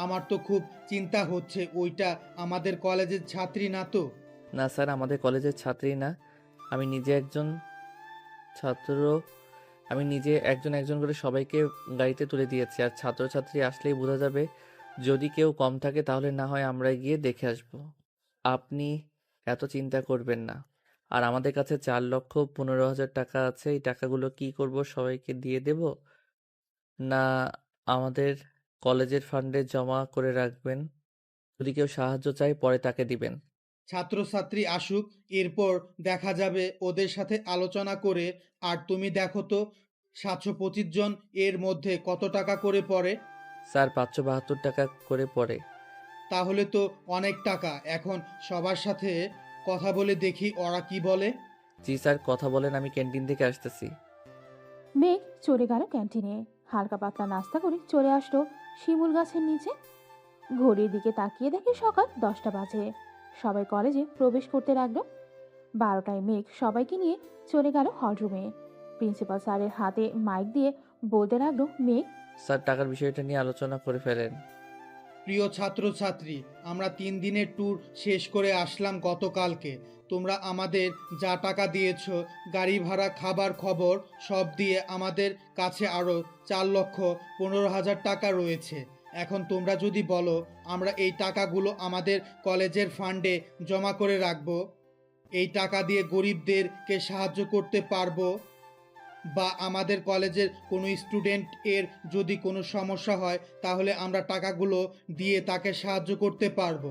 আমার তো খুব চিন্তা হচ্ছে, ওইটা আমাদের কলেজের ছাত্রী না তো? না স্যার, আমাদের কলেজের ছাত্রী না। আমি নিজে একজন ছাত্র, আমি নিজে একজন একজন করে সবাইকে গাড়িতে তুলে দিয়েছি। আর ছাত্রছাত্রী আসলেই বোঝা যাবে। যদি কেউ কম থাকে তাহলে না হয় আমরা গিয়ে দেখে আসব। আপনি এত চিন্তা করবেন না। আর আমাদের কাছে 4,15,000 টাকা আছে। এই টাকাগুলো কি করব? সবাইকে দিয়ে দেব, না আমাদের কলেজের ফান্ডে জমা করে রাখবেন? যদি কেউ সাহায্য চায় পরে তাকে দিবেন। ছাত্রছাত্রী আসুক, এরপর দেখা যাবে, ওদের সাথে আলোচনা করে। আর তুমি দেখো তো 725 জন, এর মধ্যে কত টাকা করে পড়ে? স্যার 572 টাকা করে পড়ে। তাহলে তো অনেক টাকা। এখন সবার সাথে কথা বলে দেখি ওরা কি বলে। জি স্যার, কথা বলেন, আমি ক্যান্টিন থেকে আসতেছি। মেঘ চলে গেল ক্যান্টিনে। হালকা পাতলা নাস্তা করে চলে আসলো শিমুল গাছের নিচে। ঘড়ির দিকে তাকিয়ে দেখে সকাল 10টা বাজে। সবাই কলেজে প্রবেশ করতে লাগলো। 12টায় মেঘ সবাইকে নিয়ে চলে গেল হলরুমে। প্রিন্সিপাল স্যারের হাতে মাইক দিয়ে বলতে লাগলো, মেঘ, স্যার টাকার বিষয়টা নিয়ে আলোচনা করে ফেলেন। প্রিয় ছাত্রছাত্রী, আমরা 3 দিনের ট্যুর শেষ করে আসলাম গতকালকে। তোমরা আমাদের যা টাকা দিয়েছ, গাড়ি ভাড়া, খাবার খবর সব দিয়ে আমাদের কাছে আরও 4,15,000 টাকা রয়েছে। এখন তোমরা যদি বলো আমরা এই টাকাগুলো আমাদের কলেজের ফান্ডে জমা করে রাখবো, এই টাকা দিয়ে গরিবদেরকে সাহায্য করতে পারবো, বা আমাদের কলেজের কোনো স্টুডেন্ট এর যদি কোনো সমস্যা হয় তাহলে আমরা টাকাগুলো দিয়ে তাকে সাহায্য করতে পারবো।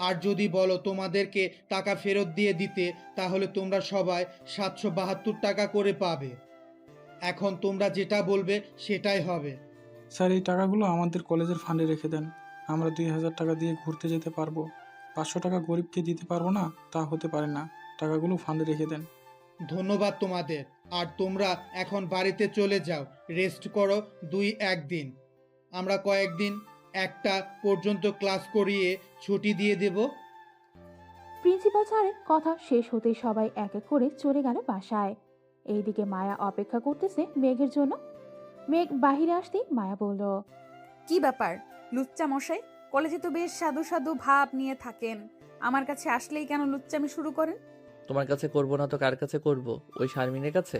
আর যদি বলো তোমাদেরকে টাকা ফেরত দিয়ে দিতে, তাহলে তোমরা সবাই 772 টাকা করে পাবে। এখন তোমরা যেটা বলবে সেটাই হবে। স্যার, এই টাকাগুলো আমাদের কলেজের ফান্ডে রেখে দেন। আমরা 2,000 টাকা দিয়ে ঘুরতে যেতে পারবো। 500 টাকা গরিবকে দিতে পারবো না, তা হতে পারে না। টাকাগুলো ফান্ডে রেখে দেন। ধন্যবাদ তোমাদের। আর তোমরা এখন বাড়িতে চলে যাও, রেস্ট করো 2-1 দিন। আমরা কয়েকদিন 1টা পর্যন্ত ক্লাস করিয়ে ছুটি দিয়ে দেব। প্রিন্সিপাল স্যারের কথা শেষ হতেই সবাই এক এক করে চলে গেল বাসায়। এইদিকে মায়া অপেক্ষা করতেছে মেঘের জন্য। মেঘ বাহিরে আসতেই মায়া বলল, কি ব্যাপার লুচ্চা মশাই? কলেজে তো বেশ সাধু সাধু ভাব নিয়ে থাকেন, আমার কাছে আসলেই কেন লুচ্চামি শুরু করেন? তোমার কাছে করব না তো কার কাছে করব? ওই শারমিনের কাছে।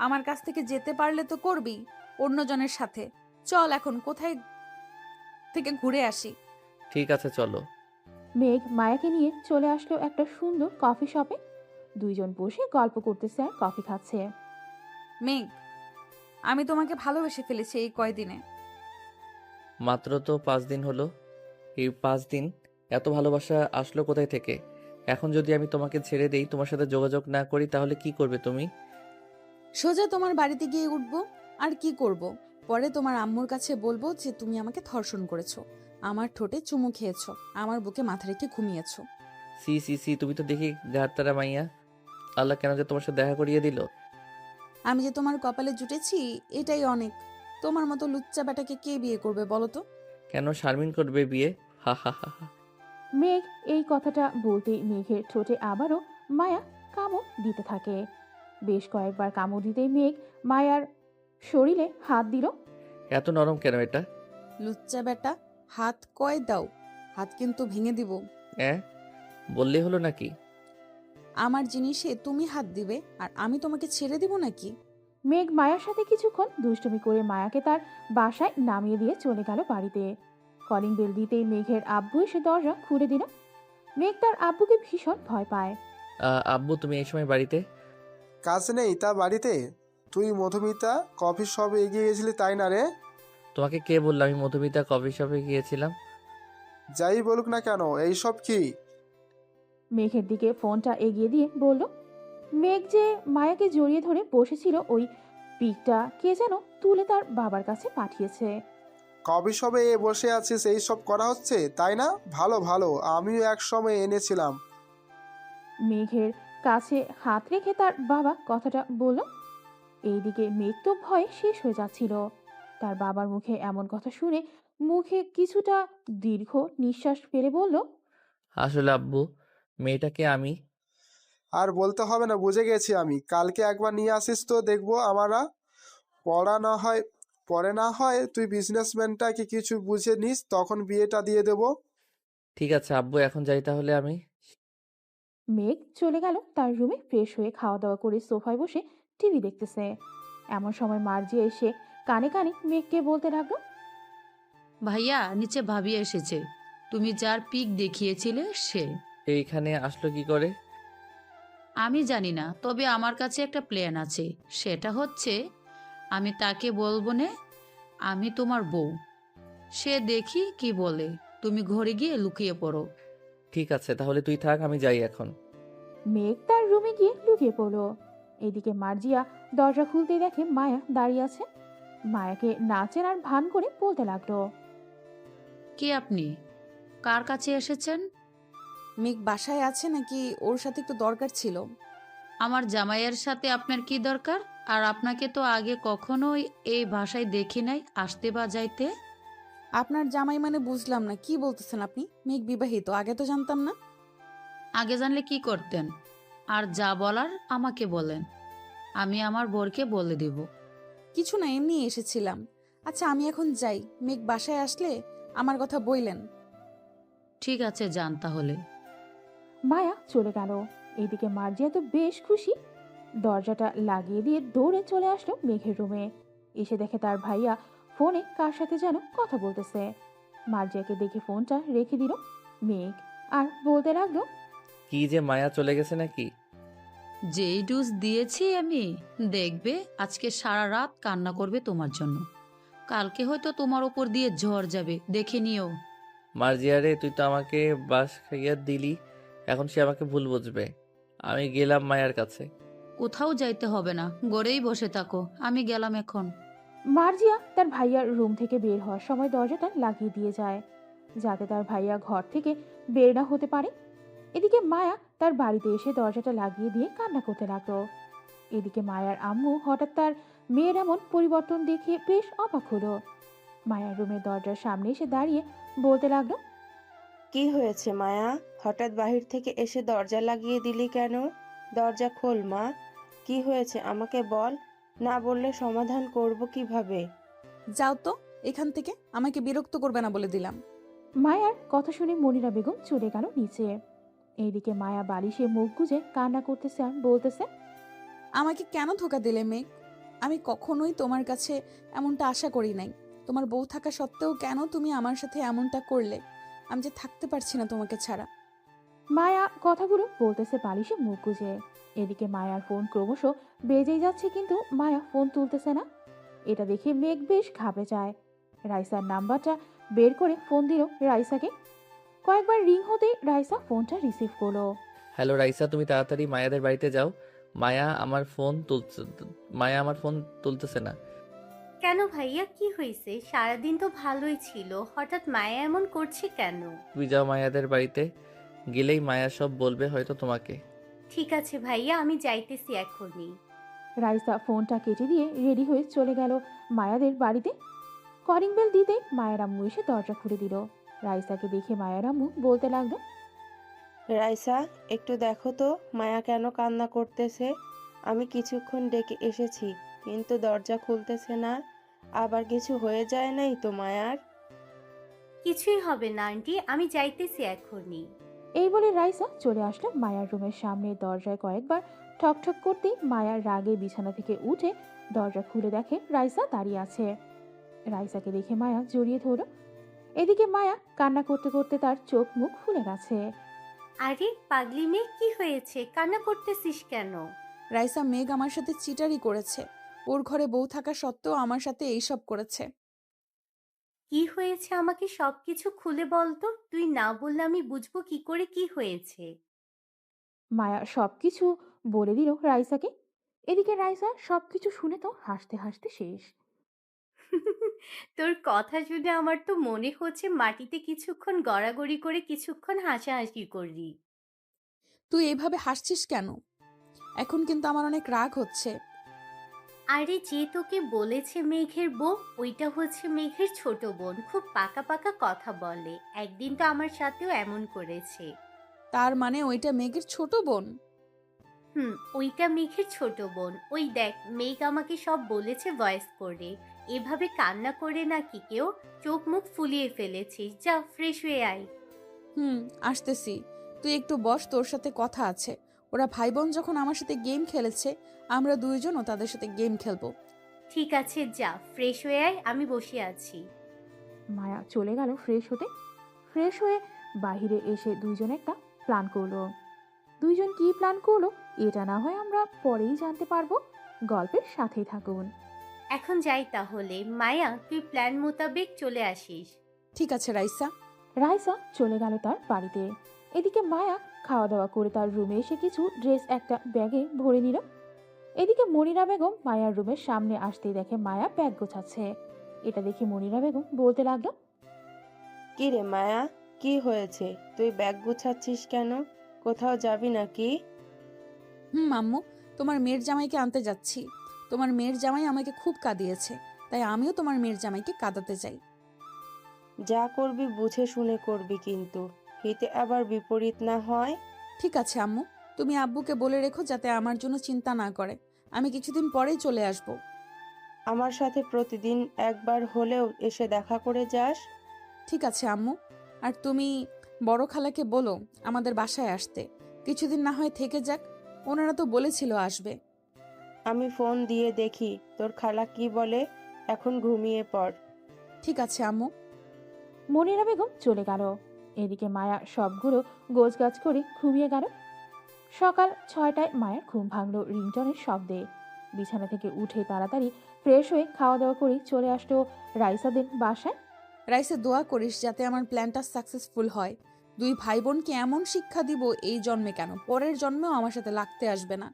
আমার কাছ থেকে যেতে পারলে তো করবি অন্যজনের সাথে। চল এখন কোথায় থেকে ঘুরে আসি। ঠিক আছে চলো। মেঘ মায়াকে নিয়ে চলে আসলো একটা সুন্দর কফি শপে। দুইজন বসে গল্প করতেছে আর কফি খাচ্ছে। মেঘ, আমি তোমাকে ভালোবেসে ফেলেছি এই কয়দিনে। মাত্র তো 5 দিন হলো। এই 5 দিন এত ভালোবাসা আসলো কোথায় থেকে? এখন যদি আমি তোমাকে ছেড়ে দেই, তোমার সাথে যোগাযোগ না করি, তাহলে কি করবে তুমি? সোজা তোমার বাড়িতে গিয়ে উঠবো। আর কি করব? পরে তোমার আম্মুর কাছে বলবো যে তুমি আমাকে ধর্ষণ করেছো, আমার ঠোঁটে চুমু খেয়েছো, আমার বুকে মাথা রেখে ঘুমিয়েছো। সি সি সি, তুমি তো দেখি গাঁটতারা মাইয়া। আল্লাহ কেন যে তোমার সাথে দেখা করিয়ে দিল। আমি যে তোমার কপালে জুটেছি এটাই অনেক। তোমার মতো লুচ্চা বেটাকে কে বিয়ে করবে বলো তো? কেন শারমিন করবে বিয়ে? হা হা হা হা। মেঘ এই কথাটা বলতেই মেঘের ঠোঁটে আবারও মায়া কামড় দিতে থাকে। বেশ কয়েকবার কামড় দিতেই মেঘ মায়ার শরীরে হাত দিল। এত নরম কেন এটা? লুচ্চা বেটা, হাত কয় দাও, হাত কিন্তু ভেঙে দিব। বললেই হলো নাকি? আমার জিনিসে তুমি হাত দিবে আর আমি তোমাকে ছেড়ে দিব নাকি? মেঘ মায়ার সাথে কিছুক্ষণ দুষ্টুমি করে মায়াকে তার বাসায় নামিয়ে দিয়ে চলে গেল বাড়িতে। কলিং বেল দিতেই মেঘের আব্বু এসে দরজা খুলে দিল। মেঘ তার আব্বুকে ভীষণ ভয় পায়। আব্বু তুমি এই সময় বাড়িতে? কাজ নেই তা বাড়িতে? তুই মধুমিতা কফি শপে এগিয়ে গেছিলি তাই না রে? তোমাকে কে বললো আমি মধুমিতা কফি শপে গিয়েছিলাম? যাই বলুক না কেন, এইসব কি? মেঘের দিকে ফোনটা এগিয়ে দিয়ে বলল, মেঘ যে মায়াকে জড়িয়ে ধরে বসেছিল ওই পিকটা কে যেন তুলে তার বাবার কাছে পাঠিয়েছে। কফি শপে বসে আছিস এই সব করা হচ্ছে তাই না? ভালো ভালো, আমিও এক সময় এনেছিলাম। মেঘের কাছে হাত রেখে তার বাবা কথাটা বলল। এইদিকে মেঘ তো ভয়ে শেষ হয়ে যাচ্ছিল। তার বাবার মুখে এমন কথা শুনে মুখে কিছুটা দীর্ঘ নিঃশ্বাস ফেলে বলল, আসলে আব্বু, মেয়েটাকে আমি আর বলতে হবে না, বুঝে গেছি আমি। কালকে একবার নিয়ে আসিস তো দেখবো আমরা। পড়া না হয় পরে না হয় তুই বিজনেসম্যানটাকে কিছু বুঝে নিস, তখন বিয়েটা দিয়ে দেবো। ঠিক আছে আব্বু, এখন যাই তাহলে আমি। মেঘ চলে গেল তার রুমে ফ্রেশ হয়ে খাওয়া দাওয়া করে সোফায় বসে টিভি দেখতেছে। এমন সময় মার্জি এসে কানে কানে মেঘকে বলতে লাগলো, ভাইয়া, নিচে ভাবি এসেছে। তুমি যার পিক দেখিয়েছিলে সে। এইখানে আসলো কি করে? আমি জানি না, তবে আমার কাছে একটা প্ল্যান আছে। সেটা হচ্ছে আমি তাকে বলবো না আমি তোমার বউ। সে দেখি কি বলে। তুমি ঘরে গিয়ে লুকিয়ে পড়ো। ঠিক আছে তাহলে তুই থাক, আমি যাই এখন। মেঘ তার রুমে গিয়ে লুকিয়ে পড়লো। এদিকে মার্জিয়া দরজা খুলতেই দেখে মায়া দাঁড়িয়ে আছে। মায়াকে না চেনার ভান করে বলতে লাগলো, কে আপনি? কার কাছে এসেছেন? মেঘ বাসায় আছে নাকি? ওর সাথে একটু দরকার ছিল। আমার জামাইয়ের সাথে আপনার কি দরকার? আর আপনাকে তো আগে কখনোই এই ভাষায় দেখি নাই আসতে বা যাইতে। আপনার জামাই মানে বুঝলাম না, কি বলতেছেন আপনি? মেঘ বিবাহিত, আগে তো জানতাম না। আগে জানলে কি করতেন? আর যা বলার আমাকে বলেন, আমি আমার বরকে বলে দিব। কিছু না, এমনি এসেছিলাম। আচ্ছা আমি এখন যাই, মেঘ বাসায় আসলে আমার কথা বইলেন। ঠিক আছে, যান তাহলে। মায়া চলে গেল। এইদিকে মার্জিয়া তো বেশ খুশি। দরজাটা লাগিয়ে দিয়ে দৌড়ে চলে আসলো মেঘের রুমে। এসে দেখে তার ভাইয়া ফোনে কার সাথে যেন কথা বলতেছে। মার্জিয়াকে দেখে ফোনটা রেখে দিল মেঘ, আর বলতে লাগলো, কি যে মায়া চলে গেছে নাকি? যেই ডোজ দিয়েছি আমি, দেখবে আজকে সারা রাত কান্না করবে তোমার জন্য। কালকে হয়তো তোমার উপর দিয়ে ঝড় যাবে, দেখে নিও। মার্জিয়া রে, তুই তো আমাকে বাস খাইয়া দিলি, এখন সে আমাকে ভুল বুঝবে। আমি গেলাম মায়ার কাছে। কোথাও যাইতে হবে না, গড়েই বসে থাকো, আমি গেলাম এখন। মার্জিয়া তার ভাইয়ার রুম থেকে বের হওয়ার সময় দরজাটা লাগিয়ে দিয়ে যায়, যাতে তার ভাইয়া ঘর থেকে বের না হতে পারে। এদিকে মায়া তার বাড়িতে এসে দরজাটা লাগিয়ে দিয়ে কান্না করতে লাগলো। এদিকে মায়ার আম্মু হঠাৎ তার মেয়ের এমন পরিবর্তন দেখে বেশ অবাক হলো। মায়ার রুমের দরজার সামনে এসে দাঁড়িয়ে বলতে লাগলো, কি হয়েছে মায়া? হঠাৎ বাহির থেকে এসে দরজা লাগিয়ে দিলি কেন? দরজা খোল মা। কি হয়েছে আমাকে বল, না বললে সমাধান করব কিভাবে? যাও তো এখান থেকে, আমাকে বিরক্ত করবে না বলে দিলাম। মায়ার কথা শুনে মনিরা বেগম চলে গেল নিচে। এইদিকে মায়া বালিশে মুখ গুজে কান্না করতেছে আর বলতেছে, আমাকে কেন ধোকা দিলে মেঘ? আমি কখনোই তোমার কাছে এমনটা আশা করি নাই। তোমার বউ থাকা সত্ত্বেও কেন তুমি আমার সাথে এমনটা করলে? আমি যে থাকতে পারছি না তোমাকে ছাড়া। মায়া কথাগুলো বলতেছে বালিশে মুখ গুজে। এদিকে মায়ার ফোন ক্রমশ বেজেই যাচ্ছে, কিন্তু মায়া ফোন তুলতেছে না। এটা দেখে মেঘ বেশ ঘাবড়ে যায়। রাইসার নাম্বারটা বের করে ফোন দিল রাইসাকে। কয়েকবার রিং হতেই রাইসা ফোনটা রিসিভ করলো। হ্যালো রাইসা, তুমি তাড়াতাড়ি মায়াদের বাড়িতে যাও। মায়া আমার ফোন তুলছে মায়া আমার ফোন তুলতেছে না। কেন ভাইয়া, কি হয়েছে? সারাদিন তো ভালোই ছিল, হঠাৎ মায়া এমন করছে কেন? তুমি যাও মায়াদের বাড়িতে, গেলেই মায়া সব বলবে হয়তো তোমাকে। ঠিক আছে ভাইয়া, আমি যাইতেছি এখনই। রাইসা ফোনটা কেটে দিয়ে রেডি হয়ে চলে গেল মায়াদের বাড়িতে। কলিং বেল দিতে মায়ের আম্মু এসে দরজা খুলে দিল। রাইসাকে দেখে মায়ের আম্মু বলতে লাগলো, রাইসা, একটু দেখো তো মায়া কেন কান্না করতেছে। আমি কিছুক্ষণ ডেকে এসেছি, কিন্তু দরজা খুলতেছে না। আবার কিছু হয়ে যায় নাই তো মায়ার? কিছুই হবে না আন্টি, আমি যাইতেছি এখনই। এই বলে রাইসা চলে আসলো মায়ার রুমের সামনে। দরজায় কয়েকবার ঠকঠক করতেই মায়ার রাগে বিছানা থেকে উঠে দরজা খুলে দেখে রাইসা দাঁড়িয়ে আছে। রাইসাকে দেখে মায়া জড়িয়ে ধরল। এদিকে মায়া কান্না করতে করতে তার চোখ মুখ ফুলে গেছে। আরে পাগলি মেয়ে, কি হয়েছে? কান্না করতেছিস কেন? রাইসা, মেঘ আমার সাথে চিটারি করেছে। ওর ঘরে বউ থাকা সত্ত্বেও আমার সাথে এইসব করেছে। কি হয়েছে আমাকে সবকিছু খুলে বল তো। তুই না বললে আমি বুঝবো কি করে কি হয়েছে। মায়া সবকিছু বলে দিল রাইসাকে। এদিকে রাইসা সবকিছু শুনে তো হাসতে হাসতে শেষ। তোর কথা শুনে আমার তো মনে হচ্ছে মাটিতে কিছুক্ষণ গড়াগড়ি করে কিছুক্ষণ হাসাহাসি করলি। তুই এইভাবে হাসছিস কেন? এখন কিন্তু আমার অনেক রাগ হচ্ছে। আরে যে তোকে বলেছে মেঘের বউ, ওইটা হচ্ছে মেঘের ছোট বোন, খুব পাকা পাকা কথা বলে। একদিন তো আমার সাথেও এমন করেছে। তার মানে ওইটা মেঘের ছোট বোন? ওইটা মেঘের ছোট বোন। ওই দেখ, মেঘ আমাকে সব বলেছে ভয়েস করে। এভাবে কান্না করে নাকি কেউ? চোখ মুখ ফুলিয়ে ফেলেছিস, যা ফ্রেশ হয়ে আয়। আসতেছি। তুই একটু বস, তোর সাথে কথা আছে। ওরা ভাই বোন যখন আমার সাথে গেম খেলেছে, আমরা দুইজনও তাদের সাথে গেম খেলবো। ঠিক আছে, যা ফ্রেশ হয়ে আয়, আমি বসে আছি। মায়া চলে গেল ফ্রেশ হতে। ফ্রেশ হয়ে বাহিরে এসে দুইজন একটা প্ল্যান করলো। দুইজন কি প্ল্যান করলো এটা না হয় আমরা পরেই জানতে পারবো। গল্পের সাথেই থাকুন। এখন যাই তাহলে। মায়া, তুই প্ল্যান মোতাবেক চলে আসিস। ঠিক আছে রাইসা। রাইসা চলে গেল তার বাড়িতে। এদিকে মায়া খাওয়া দাওয়া করে তার রুমে এসে কিছু ড্রেস একটা ব্যাগে ভরে নিল। এদিকে মনিরা বেগম মায়ার রুমের সামনে আসতেই দেখে মায়া ব্যাগ গোছাচ্ছে। এটা দেখে মনিরা বেগম বলতে লাগলো, কি রে মায়া, কি হয়েছে? তুই ব্যাগ গুছাচ্ছিস কেন? কোথাও যাবি নাকি? আম্মু, তোমার মেয়ের জামাইকে আনতে যাচ্ছি। তোমার মেয়ের জামাই আমাকে খুব কাঁদিয়েছে, তাই আমিও তোমার মেয়ের জামাইকে কাঁদাতে চাই। যা করবি বুঝে শুনে করবি, কিন্তু হিতে আবার বিপরীত না হয়। ঠিক আছে আম্মু, তুমি আব্বুকে বলে রেখো যাতে আমার জন্য চিন্তা না করে। আমি কিছুদিন পরেই চলে আসব। আমার সাথে প্রতিদিন একবার হলেও এসে দেখা করে যাস। ঠিক আছে আম্মু। আর তুমি বড় খালাকে বলো আমাদের বাসায় আসতে। কিছুদিন না হয় থেকে যাক, ওনারা তো বলেছিল আসবে। আমি ফোন দিয়ে দেখি তোর খালা কি বলে। এখন ঘুমিয়ে পড়। ঠিক আছে আম্মু। মনিরা বেগম চলে গেল। এদিকে মায়া সবগুলো গোছগাছ করে ঘুমিয়ে গেল। সকাল 6টায় মায়ের ঘুম ভাঙল রিংটনের শব্দে। বিছানা থেকে উঠে তাড়াতাড়ি ফ্রেশ হয়ে খাওয়া দাওয়া করে চলে আসলো রাইসাদের বাসায়। রাইসা, দোয়া করিস যাতে আমার প্ল্যানটা সাকসেসফুল হয়। দুই ভাই বোনকে এমন শিক্ষা দিব, এই জন্মে কেন পরের জন্মেও আমার সাথে লাগতে আসবে না।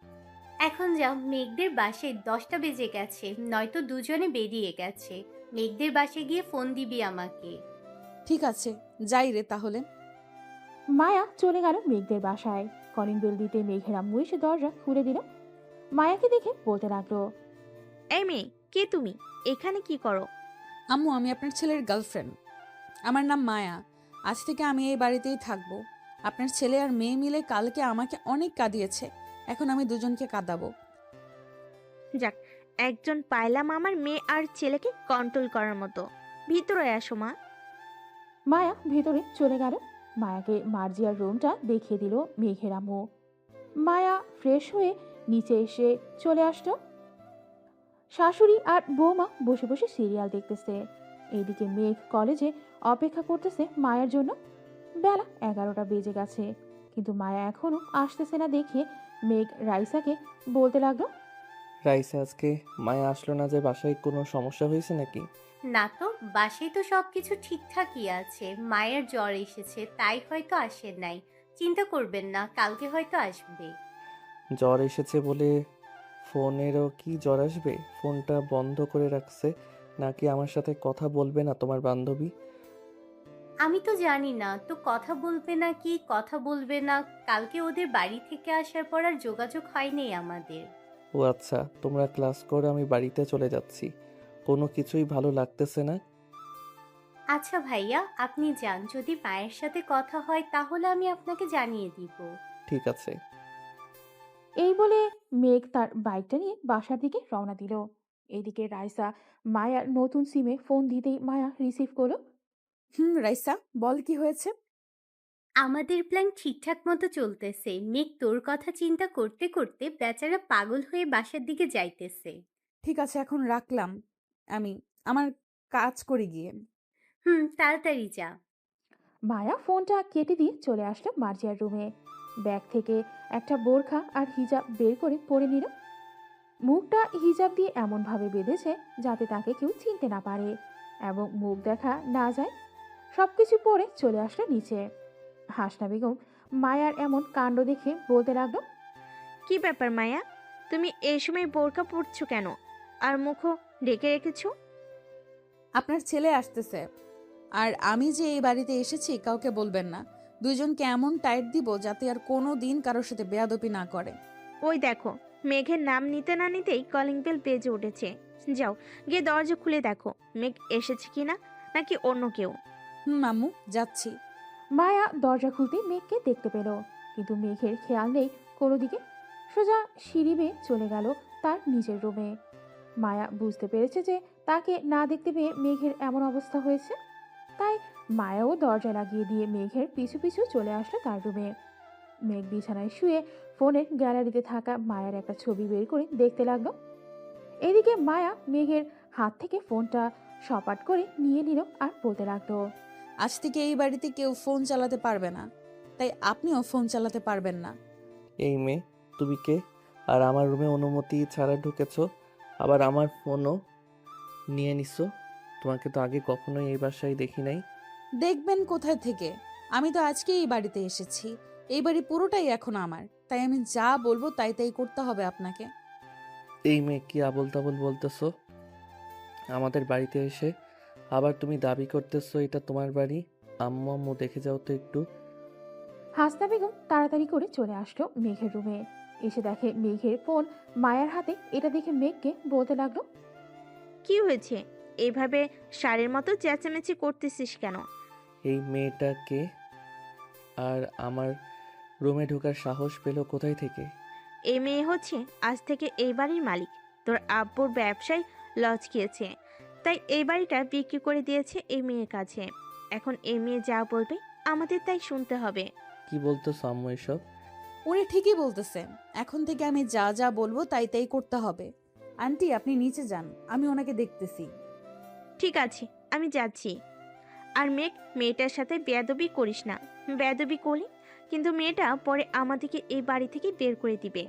এখন যাও, মেঘদের বাসে 10টা বেজে গেছে, নয়তো দুজনে বেরিয়ে গেছে। মেঘদের বাসে গিয়ে ফোন দিবি আমাকে। ঠিক আছে, যাই রে তাহলে। মায়া চলে গেল মেঘদের বাসায়। কলিং বেল দিতে মেঘের আম্মু এসে দরজা খুলে দিল। মায়াকে দেখে বলতে লাগলো, এই মেয়ে, কে তুমি? এখানে কি করো? আম্মু, আমি আপনার ছেলের গার্লফ্রেন্ড। আমার নাম মায়া। আজ থেকে আমি এই বাড়িতেই থাকবো। আপনার ছেলে আর মেয়ে মিলে কালকে আমাকে অনেক কাঁদিয়েছে, এখন আমি দুজনকে কাঁদাবো। যাক, একজন পাইলাম আমার মেয়ে আর ছেলেকে কন্ট্রোল করার মতো। ভিতরে আসো মা। মায়া ভেতরে চলে গেল। মায়াকে মার্জিয়ার রুমটা দেখিয়ে দিল মেঘের আম্মু। মায়া ফ্রেশ হয়ে নিচে এসে চলে আসলো। শাশুড়ি আর বৌমা বসে বসে সিরিয়াল দেখতেছে। এইদিকে মেঘ কলেজে অপেক্ষা করতেছে মায়ার জন্য। বেলা 11টা বেজে গেছে, কিন্তু মায়া এখনো আসতেছে না দেখে মেঘ রাইসাকে বলতে লাগলো, রাইসা, আজকে মায়া আসলো না যে? বাসায় কোনো সমস্যা হয়েছে নাকি? না তো, বাসায় তো সবকিছু ঠিকঠাকই আছে। মায়ের জ্বর এসেছে, তাই হয়তো আসে নাই। চিন্তা করবেন না, কালকে হয়তো আসবে। জ্বর এসেছে বলে ফোনেরও কি জ্বর আসবে? ফোনটা বন্ধ করে রাখছে নাকি আমার সাথে কথা বলবে না তোমার বান্ধবী? আমি তো জানি না তো কথা বলবে না কি কথা বলবে না। কালকে ওদের বাড়ি থেকে আসার পর আর যোগাযোগ হয়নি আমাদের। ও আচ্ছা, তোমরা ক্লাস করো, আমি বাড়িতে চলে যাচ্ছি। কোনো কিছুই ভালো লাগতেছে না। আচ্ছা ভাইয়া, আপনি যান। যদি মায়ের সাথে কথা হয় তাহলে আমি আপনাকে জানিয়ে দিব। ঠিক আছে। এই বলে মেঘ তার বাইকটা নিয়ে বাসার দিকে রওনা দিল। এদিকে রাইসা মায়ার নতুন সিমে ফোন দিতেই মায়া রিসিভ করলো। রাইসা, বল কি হয়েছে? আমাদের প্ল্যান ঠিকঠাক মতো চলতেছে। মেঘ তোর কথা চিন্তা করতে করতে বেচারা পাগল হয়ে বাসার দিকে যাইতেছে। ঠিক আছে, এখন রাখলাম। আমি আমার কাজ করে গিয়ে। তাড়াতাড়ি যা। মায়া ফোনটা কেটে দিয়ে চলে আসলো মার্জিয়ার রুমে। ব্যাগ থেকে একটা বোরখা আর হিজাব বের করে পরে নিল। মুখটা হিজাব দিয়ে এমনভাবে বেঁধেছে যাতে তাকে কেউ চিনতে না পারে এবং মুখ দেখা না যায়। সবকিছু পরে চলে আসলো নিচে। হাসনা বেগম মায়ার এমন কাণ্ড দেখে বলতে লাগলো, কি ব্যাপার মায়া, তুমি এই সময় বোরকা পরছো কেন আর মুখও ঢেকে রেখেছো? আপনার ছেলে আসতেছে, আর আমি যে এই বাড়িতে এসেছি কাউকে বলবেন না। দুইজনকে এমন টাইট দিব যাতে আর কোনো দিন কারোর সাথে বেয়াদপি না করে। ওই দেখো, মেঘের নাম নিতে না নিতেই কলিং বেল বেজে উঠেছে। যাও গিয়ে দরজা খুলে দেখো মেঘ এসেছে কিনা, নাকি অন্য কেউ। আম্মু, যাচ্ছি। মায়া দরজা খুলতে মেঘকে দেখতে পেল, কিন্তু মেঘের খেয়াল নেই কোনো দিকে। সোজা সিঁড়ি বেয়ে চলে গেল তার নিজের রুমে। মায়া বুঝতে পেরেছে যে তাকে না দেখতে পেয়ে মেঘের এমন অবস্থা হয়েছে, তাই মায়াও দরজা লাগিয়ে দিয়ে মেঘের পিছু পিছু চলে আসলো তার রুমে। মেঘ বিছানায় শুয়ে ফোনের গ্যালারিতে থাকা মায়ার একটা ছবি বের করে দেখতে লাগলো। এদিকে মায়া মেঘের হাত থেকে ফোনটা সপাট করে নিয়ে নিল আর বলতে লাগলো, আজ থেকে এই বাড়িতে কেউ ফোন চালাতে পারবে না, তাই আপনিও ফোন চালাতে পারবেন না। এই মেয়ে, তুমি কে? আর আমার রুমে অনুমতি ছাড়া ঢুকেছো, আবার আমার ফোনও নিয়ে নিছো। তোমাকে তো আগে কখনোই এই বাসায় দেখি নাই। দেখবেন কোথায় থেকে? আমি তো আজকে এই বাড়িতে এসেছি। এই বাড়ি পুরোটাই এখন আমার, তাই আমি যা বলবো তাই তাই করতে হবে আপনাকে। এই মেয়ে, কি আবোল তাবোল বলতেছো? আমাদের বাড়িতে এসে আবার তুমি দাবি করতেছো এটা তোমার বাড়ি। আম্মু আম্মু দেখে যাও তো একটু। হাসনা বেগম তাড়াতাড়ি করে চলে আসলো মেঘের রুমে। এসে দেখে মেঘের ফোন মায়ার হাতে। এটা দেখে মেঘকে বলতে লাগলো, কি হয়েছে? এইভাবে সারের মতো চেঁচামেচি করতেছিস কেন? এই মেয়েটাকে আর আমার রুমে ঢোকার সাহস পেল কোথায় থেকে? এই মেয়ে হচ্ছে আজ থেকে এই বাড়ির মালিক। তোর আব্বুর ব্যবসায় লস খেয়েছে, তাই এই বাড়িটা বিক্রি করে দিয়েছে এই মেয়ের কাছে। এখন এই মেয়ে যা বলবে আমাদের তাই শুনতে হবে। কি বলতেছো আম্মু এসব? উনি ঠিকই বলতেছেন, এখন থেকে আমি যা যা বলবো তাই তাই করতে হবে। আন্টি, আপনি নিচে যান, আমি ওনাকে দেখতেছি। ঠিক আছে, আমি যাচ্ছি। আর মেয়েটার সাথে বেয়াদবি করিস না। বেয়াদবি করলি কিন্তু মেয়েটা পরে আমাদেরকে এই বাড়ি থেকে বের করে দিবে।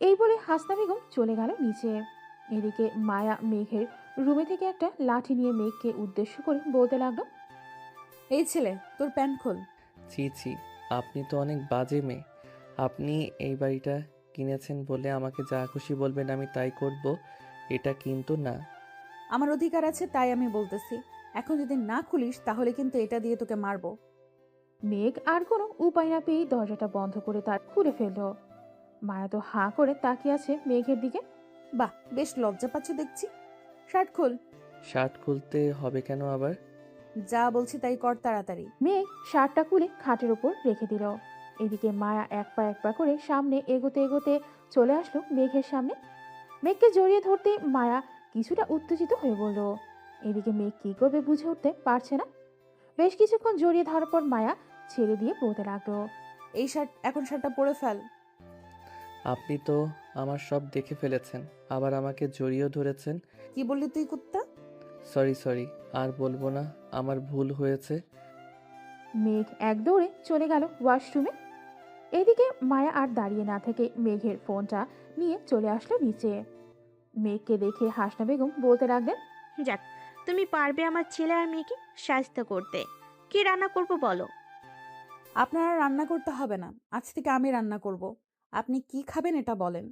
এই বলে হাসনা বেগম চলে গেল নিচে। এদিকে মায়া মেঘের রুমে থেকে একটা লাঠি নিয়ে মেঘকে উদ্দেশ্য করে বলতে লাগলো, এই ছেলে, তোর প্যান্ট খোল। ছি ছি, আপনি তো অনেক বাজে মেয়ে। আপনি এই বাড়িটা কিনেছেন বলে আমাকে যা খুশি বলবেন আমি তাই করব, এটা কিন্তু না। আমার অধিকার আছে তাই আমি বলতেছি। এখন যদি না খুলিস তাহলে কিন্তু এটা দিয়ে তোকে মারবো। মেঘ আর কোনো উপায় না পেয়ে দরজাটা বন্ধ করে তার খুলে ফেললো। মায়া তো হাঁ করে তাকিয়ে আছে মেঘের দিকে। বাহ, বেশ লজ্জা পাচ্ছ দেখছি। শার্ট খোল। শার্ট খুলতে হবে কেন আবার? যা বলছি তাই কর তাড়াতাড়ি। মেঘ শার্টটা খুলে খাটের ওপর রেখে দিল। এদিকে মায়া এক পা করে সামনে এগোতে এগোতে চলে আসলো মেঘের সামনে। মেঘকে জড়িয়ে ধরতে মায়া কিছুটা উত্তেজিত হয়ে বলল। এদিকে মেঘ কি করবে বুঝে উঠতে পারছে না। বেশ কিছুক্ষণ জড়িয়ে ধরার পর মায়া ছেড়ে দিয়ে বলতে লাগলো, এই শার্টটা পরে ফেল। আপনি তো আমার সব দেখে ফেলেছেন, আবার আমাকে জড়িয়েও ধরেছেন। কি বললি তুই, কুত্তা? সরি, আর বলবো না, আমার ভুল হয়েছে। মেঘ এক দৌড়ে চলে গেল ওয়াশরুমে। এদিকে মায়া আর দাঁড়িয়ে না থেকে মেঘের ফোনটা নিয়ে চলে আসলো নিচে। মেঘকে দেখে হাসনা বেগম বলতে লাগলেন, যাক, তুমি পারবে আমার ছেলে আর মেয়েকে সাহায্য করতে। কি রান্না করব বলো? আপনার রান্না করতে হবে না, আজ থেকে আমি রান্না করব। আপনি কি খাবেন এটা বলেন।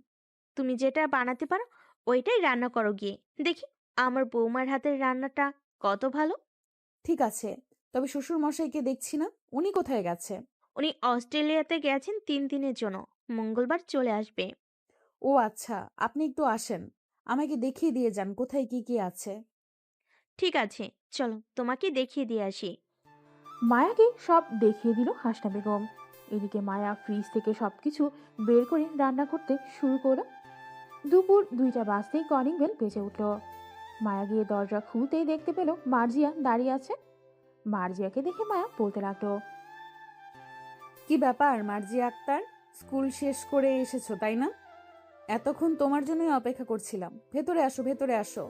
তুমি যেটা বানাতে পারো ওইটাই রান্না করো গিয়ে। দেখি আমার বৌমার হাতের রান্নাটা কত ভালো। ঠিক আছে, তবে শ্বশুর মশাইকে দেখছি না, উনি কোথায় গেছে? উনি অস্ট্রেলিয়াতে গেছেন 3 দিনের জন্য, মঙ্গলবার চলে আসবে। ও আচ্ছা, আপনি একটু আসেন, আমাকে দেখিয়ে দিয়ে যান কোথায় কি কি আছে। ঠিক আছে, চলো তোমাকে দেখিয়ে দিয়ে আসি। মায়াকে সব দেখিয়ে দিল হাসনা বেগম। এদিকে মায়া ফ্রিজ থেকে সবকিছু বের করে রান্না করতে শুরু করলো। দুপুর 2টা বাজতেই কলিং বেল বেজে উঠল। মায়া গিয়ে দরজা খুলতেই দেখতে পেল মার্জিয়া দাঁড়িয়ে আছে। মার্জিয়াকে দেখে মায়া বলতে লাগলো, কি ব্যাপার মার্জিয়া আক্তার, স্কুল শেষ করে এসেছো তাই না? এতক্ষণ তোমার জন্যই অপেক্ষা করছিলাম। ভেতরে আসো, ভেতরে আসো।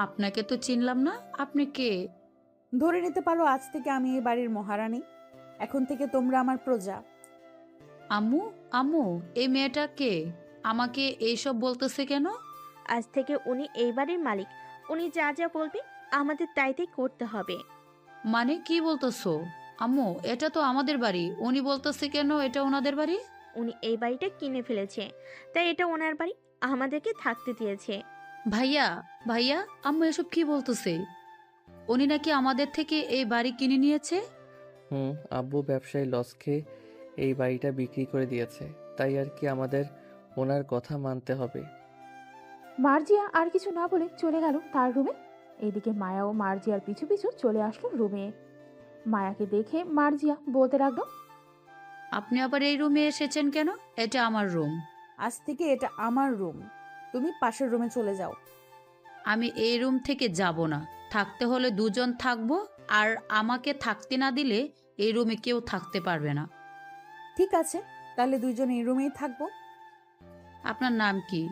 আপনাকে তো চিনলাম না, আপনি কে? ধরে নিতে পারো আজ থেকে আমি এই বাড়ির মহারানী। এখন থেকে তোমরা আমার প্রজা। আম্মু, আম্মু, এই মেয়েটা কে? আমাকে এইসব বলতেছে কেন? আজ থেকে উনি এই বাড়ির মালিক। উনি যা যা বলবে আমাদের তাই তাই করতে হবে। মানে কি বলতেছো? আম্মু, এটা তো আমাদের বাড়ি, উনি বলতেছে কেন এটা ওনাদের বাড়ি? উনি এই বাড়িটা কিনে ফেলেছে, তাই এটা ওনার বাড়ি, আমাদেরকে থাকতে দিয়েছে। ভাইয়া, ভাইয়া, আম্মু এসব কি বলতেছে? উনি নাকি আমাদের থেকে এই বাড়ি কিনে নিয়েছে। আব্বু ব্যবসায় লস খেয়ে এই বাড়িটা বিক্রি করে দিয়েছে, তাই আর কি আমাদের ওনার কথা মানতে হবে। মার্জিয়া আর কিছু না বলে চলে গেল তার রুমে। এদিকে মায়াও মার্জিয়ার পিছু পিছু চলে আসলো রুমে। মায়াকে দেখে মার্জিয়া বলতে লাগলো, আপনি আবার এই রুমে এসেছেন কেন? এটা আমার রুম। আজ থেকে এটা আমার রুম, তুমি পাশের রুমে চলে যাও। আমি এই রুম থেকে যাব না। থাকতে হলে দুজন থাকবো, আর আমাকে থাকতে না দিলে এই রুমে কেউ থাকতে পারবে না। ঠিক আছে, তাহলে দুইজন এই রুমেই থাকবো। আপনার নাম কি,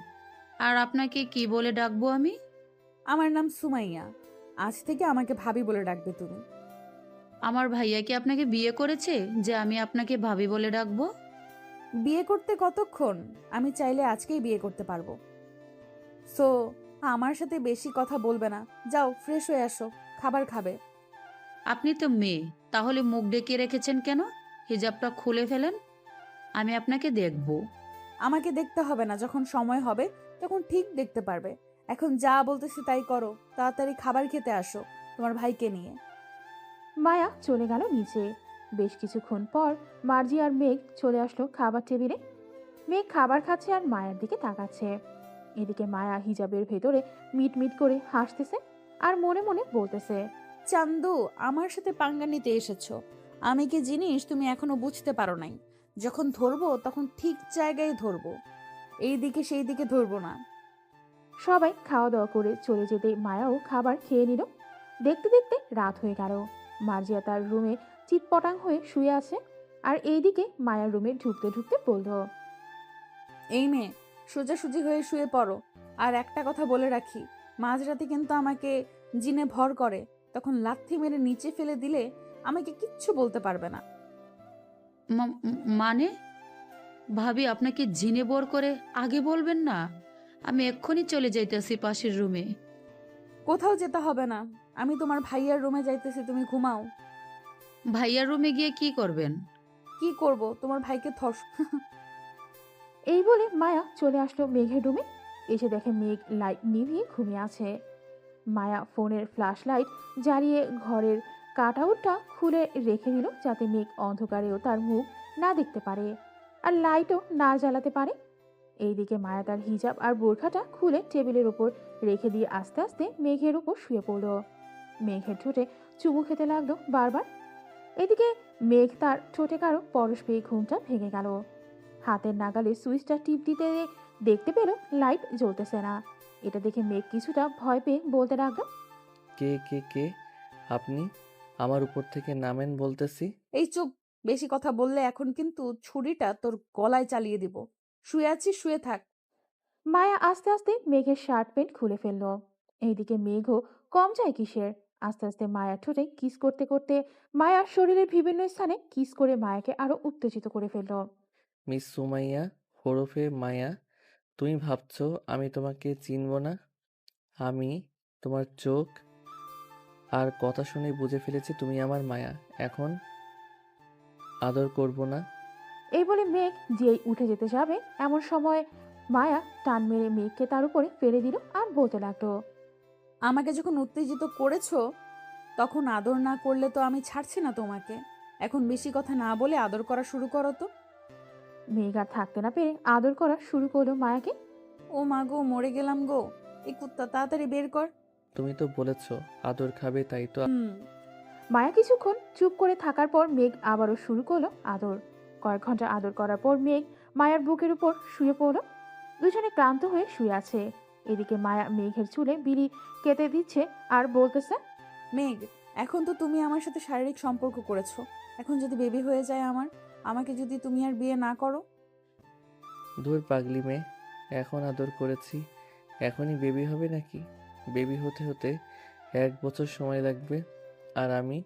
আর আপনাকে কি বলে ডাকবো আমি? আমার নাম সুমাইয়া, আজ থেকে আমাকে ভাবি বলে ডাকবে তুমি। আমার ভাইয়া কি আপনাকে বিয়ে করেছে যে আমি আপনাকে ভাবি বলে ডাকবো? বিয়ে করতে কতক্ষণ? আমি চাইলে আজকেই বিয়ে করতে পারবো। সো আমার সাথে বেশি কথা বলবে না, যাও ফ্রেশ হয়ে আসো, খাবার খাবে। আপনি তো মেয়ে, তাহলে মুখ ডেকে রেখেছেন কেন? হিজাবটা খুলে ফেলেন, আমি আপনাকে দেখব। আমাকে দেখতে হবে না, যখন সময় হবে তখন ঠিক দেখতে পারবে। এখন যা বলতেছি তাই করো, তাড়াতাড়ি খাবার খেতে আসো তোমার ভাইকে নিয়ে। মায়া চলে গেল নিচে। বেশ কিছুক্ষণ পর মার্জি আর মেঘ চলে আসলো খাবার টেবিলে। মেঘ খাবার খাচ্ছে আর মায়ের দিকে তাকাচ্ছে। এদিকে মায়া হিজাবের ভেতরে মিট মিট করে হাসতেছে আর মনে মনে বলতেছে, চান্দু, আমার সাথে পাঙ্গা নিতে এসেছো। আমি কি জিনিস তুমি এখনো বুঝতে পারো নাই। যখন ধরবো তখন ঠিক জায়গায় ধরবো, এই দিকে সেই দিকে ধরবো না। সবাই খাওয়া দাওয়া করে চলে যেতে মায়াও খাবার খেয়ে নিল। দেখতে দেখতে রাত হয়ে গেল। মার্জিয়া তার রুমে চিৎপটাং হয়ে শুয়ে আছে, আর এইদিকে মায়ার রুমে ঢুকতে ঢুকতে বলল, এই মেয়ে, সোজাসুজি হয়ে শুয়ে পড়ো। আর একটা কথা বলে রাখি, মাঝরাতে কিন্তু আমাকে জিনে ভর করে, তখন লাথি মেরে নিচে ফেলে দিলে আমাকে কিচ্ছু বলতে পারবে না। মানে ভাবি আপনাকে জিনে বোর করে আগে বলবেন না? আমি এক্ষুনি চলে যাইতেছি পাশের রুমে। কোথাও যেতে হবে না, আমি তোমার ভাইয়ার রুমে যাইতেছি, তুমি ঘুমাও। ভাইয়ার রুমে গিয়ে কি করবেন? কি করব, তোমার ভাইকে এই বলে মায়া চলে আসলো মেঘের রুমে। এসে দেখে মেঘ লাইট নিভিয়ে ঘুমিয়ে আছে। মায়া ফোনের ফ্ল্যাশ লাইট জ্বালিয়ে ঘরের কাট আউটটা খুলে রেখে দিল, যাতে মেঘ অন্ধকারেও তার মুখ না দেখতে পারে আর লাইটও না জ্বালাতে পারে। এইদিকে মায়া তার হিজাব আর বোরখাটা খুলে টেবিলের উপর রেখে দিয়ে আস্তে আস্তে মেঘের উপর শুয়ে পড়ল। মেঘের ঠোঁটে চুমু খেতে লাগলো বারবার। এদিকে মেঘ তার ঠোঁটে কারো পরশ পেয়ে ঘুমটা ভেঙে গেল। হাতের নাগালে সুইচটা টিপ দিতে দেখতে পেল লাইট জ্বলতেছে না। এটা দেখে মেঘ কিছুটা ভয় পেয়ে বলতে লাগলো, কে কে কে আপনি? আমার উপর থেকে নামেন বলতেছি। এই চুপ, বেশি কথা বললে এখন কিন্তু ছুরিটা তোর গলায় চালিয়ে দিব। শুয়ে আছিস, শুয়ে থাক। মায়া আস্তে আস্তে মেঘের শার্ট প্যান্ট খুলে ফেলল। এইদিকে মেঘও কম যায় কিসের, আস্তে আস্তে মায়ার ঠোঁটে কিস করতে করতে মায়ার শরীরের বিভিন্ন স্থানে কিস করে মায়াকে আরো উত্তেজিত করে ফেলল। মিস সুমাইয়া হরফে মায়া, তুমি ভাবছো আমি তোমাকে চিনব না? আমি তোমার চোখ আর কথা শুনে বুঝে ফেলেছি তুমি আমার মায়া। এখন আদর করব না? এই বলে মেঘ যেই উঠে যেতে যাবে, এমন সময় মায়া টান মেরে মেঘকে তার উপরে ফেলে দিল আর বলতে লাগলো, আমাকে যখন উত্তেজিত করেছো তখন আদর না করলে তো আমি ছাড়ছি না তোমাকে। এখন বেশি কথা না বলে আদর করা শুরু করো তো। মেঘ আর থাকতে না পেরে আদর করা শুরু করলো মায়াকে। ও মা গো, মরে গেলাম গো, এই কুত্তা তাড়াতাড়ি বের কর। তুমি তো বলেছো আদর খাবে, তাই তো। মায়া কিছুক্ষণ চুপ করে থাকার পর মেঘ আবারও শুরু করলো আদর। কয়েক ঘন্টা আদর করার পর মেঘ মায়ার বুকের উপর শুয়ে পড়ল। দুজনে ক্লান্ত হয়ে শুয়ে আছে। এদিকে মায়া মেঘের চুলে বিড়ি কেটে দিচ্ছে আর বলতেছে, মেঘ, এখন তো তুমি আমার সাথে শারীরিক সম্পর্ক করেছো, এখন যদি বেবি হয়ে যায় আমাকে যদি তুমি আর বিয়ে না করো? দূর পাগলি মেয়ে, এখন আদর করেছি এখনই বেবি হবে নাকি? বেবি হতে হতে 1 বছর সময় লাগবে। আর আমি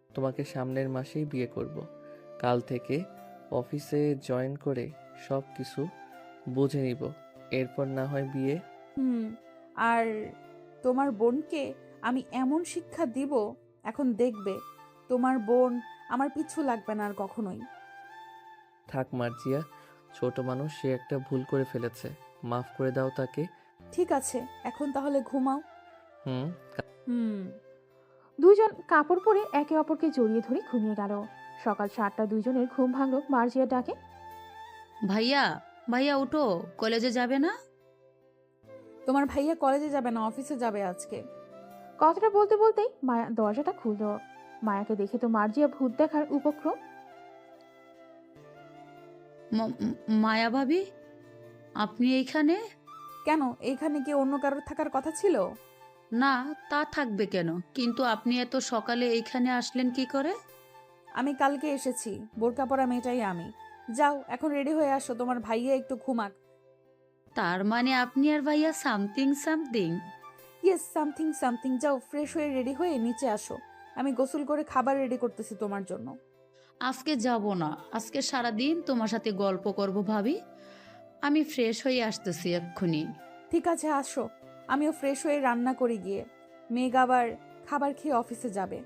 তোমাকে সামনের মাসেই বিয়ে করব। কাল থেকে অফিসে জয়েন করে সব কিছু বুঝে নিব, এরপর না হয় বিয়ে। আর তোমার বোনকে আমি এমন শিক্ষা দিব, এখন দেখবে তোমার বোন আমার পিছু লাগবে না আর কখনোই। থাক মার্জিয়া, ছোট মানুষ, সে একটা ভুল করে ফেলেছে, মাফ করে দাও তাকে। ঠিক আছে, এখন তাহলে ঘুমাও। হুম। হুম। দুইজন কাপড় পরে একে অপরকে জড়িয়ে ধরে ঘুমিয়ে গেল। সকাল 7টা দুইজনের ঘুম ভাঙল মার্জিয়ার ডাকে। ভাইয়া, ভাইয়া উঠো, কলেজে যাবে না? তোমার ভাইয়া কলেজে যাবে না, অফিসে যাবে আজকে। কথাটা বলতে বলতেই মায়া দরজাটা খুলল। মায়াকে দেখে তো মার্জিয়া ভূত দেখার উপক্রম। মায়া ভাবি, আপনি এইখানে? কেন, এইখানে কি অন্য কারোর থাকার কথা ছিল? না, তা থাকবে কেন, কিন্তু আপনি এত সকালে এইখানে আসলেন কি করে? আমি কালকে এসেছি, বোরকা পরা মেয়েটাই আমি। যাও এখন রেডি হয়ে আসো, তোমার ভাইয়া একটু ঘুমাক। তার মানে আপনি আর ভাইয়া something something? Yes, something something. যাও ফ্রেশ হয়ে রেডি হয়ে নিচে আসো, আমি গোসল করে খাবার রেডি করতেছি তোমার জন্য। আজকে যাব না, আজকে সারাদিন তোমার সাথে গল্প করব ভাবি। আমি ফ্রেশ হয়ে আসতেছি এক্ষুনি। ঠিক আছে আসো, আমিও ফ্রেশ হয়ে রান্না করি গিয়ে। মেঘ আবার খাবার খেয়ে অফিসে যাবে।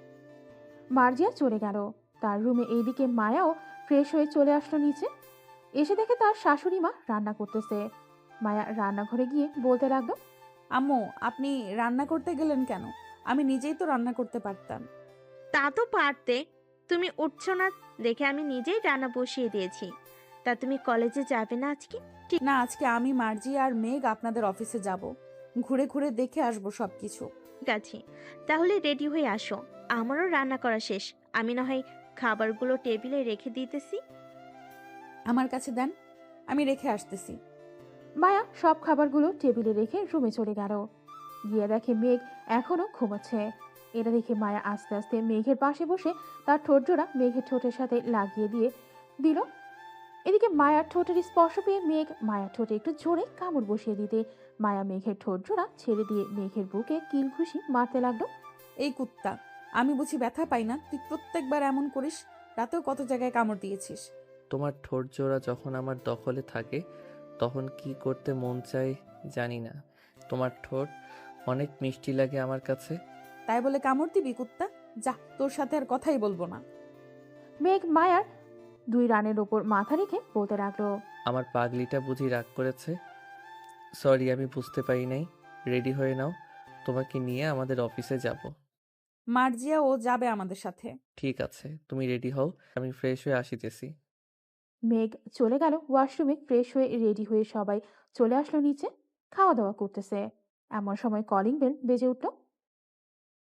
মার্জিয়া চলে গেল তার রুমে। এইদিকে মায়াও ফ্রেশ হয়ে চলে আসলো নিচে। এসে দেখে তার শাশুড়ি মা রান্না করতেছে। মায়া রান্নাঘরে গিয়ে বলতে লাগলো, আম্মু আপনি রান্না করতে গেলেন কেন? আমি নিজেই তো রান্না করতে পারতাম। তা তো পারতে, তুমি উঠছো না দেখে আমি নিজেই রান্না বসিয়ে দিয়েছি। তা তুমি কলেজে যাবে না আজকে? না, আজকে আমি, মার্জি আর মেঘ আপনাদের অফিসে যাব, ঘুরে ঘুরে দেখে আসবো সবকিছু। ঠিক আছে, তাহলে রেডি হয়ে আসো, আমারও রান্না করা শেষ। আমি না হয় খাবারগুলো টেবিলে রেখে দিতেছি। আমার কাছে দেন, আমি রেখে আসতেছি। মায়া সব খাবারগুলো টেবিলে রেখে রুমে চলে গেল। গিয়ে দেখে মেঘ এখনো ঘুমাচ্ছে। এটা দেখে মায়া আস্তে আস্তে মেঘের পাশে বসে তার ঠোঁট জোড়া মেঘের ঠোঁটের সাথে লাগিয়ে দিয়ে দিল। এদিকে মায়ার ঠোঁটের স্পর্শ পেয়ে মেঘ মায়ার ঠোঁটে একটু জোরে কামড় বসিয়ে দিতে মায়া মেঘের ঠোঁট জোড়া ছেড়ে দিয়ে মেঘের বুকে কিল ঘুষি মারতে লাগলো। এই কুত্তা, আমি বুঝি ব্যথা পাই না? তুই প্রত্যেকবার এমন করিস, রাতেও কত জায়গায় কামড় দিয়েছিস। তোমার ঠোঁট জোড়া যখন আমার দখলে থাকে তখন কি করতে মন চায় জানি না। তোমার ঠোঁট অনেক মিষ্টি লাগে আমার কাছে। তাই বলে কামড় দিবি কুত্তা? যা, তোর সাথে আর কথাই বলবো না। মেঘ মায়ার 2 রানের ওপর মাথা রেখে বলতে লাগলো, আমার পাগলিটা বুঝি রাগ করেছে। সরি, আমি বুঝতে পারি নাই। রেডি হয়ে নাও, তোমাকে নিয়ে আমাদের অফিসে যাব। মার্জিয়া ও যাবে আমাদের সাথে। ঠিক আছে, তুমি রেডি হও, আমি ফ্রেশ হয়ে আসিতেছি। মেঘ চলে গেল ওয়াশরুমে। ফ্রেশ হয়ে রেডি হয়ে সবাই চলে আসলো নিচে, খাওয়া দাওয়া করতেছে। এমন সময় কলিং বেল বেজে উঠল।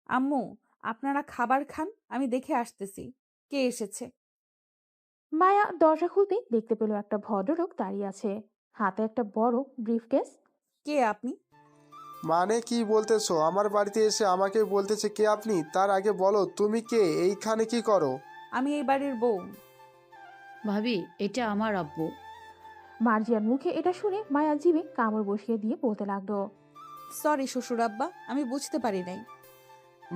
আম্মু আপনারা খাবার খান, আমি দেখে আসতেছি কে এসেছে। মায়া দরজা খুলতেই দেখতে পেল একটা ভদ্রলোক দাঁড়িয়ে আছে, হাতে একটা বড় ব্রিফকেস। কে আপনি? মানে কি বলতেছো? আমার বাড়িতে এসে আমাকে বলতেছে কে আপনি? তার আগে বলো তুমি কে, এইখানে কি করো? আমি এই বাড়ির বউ। ভাবি, এটা আমার আব্বু। মার্জিয়ার মুখে এটা শুনে মায়া জিভে কামড় বসিয়ে দিয়ে বলতে লাগলো, সরি শ্বশুর আব্বা, আমি বুঝতে পারি নাই।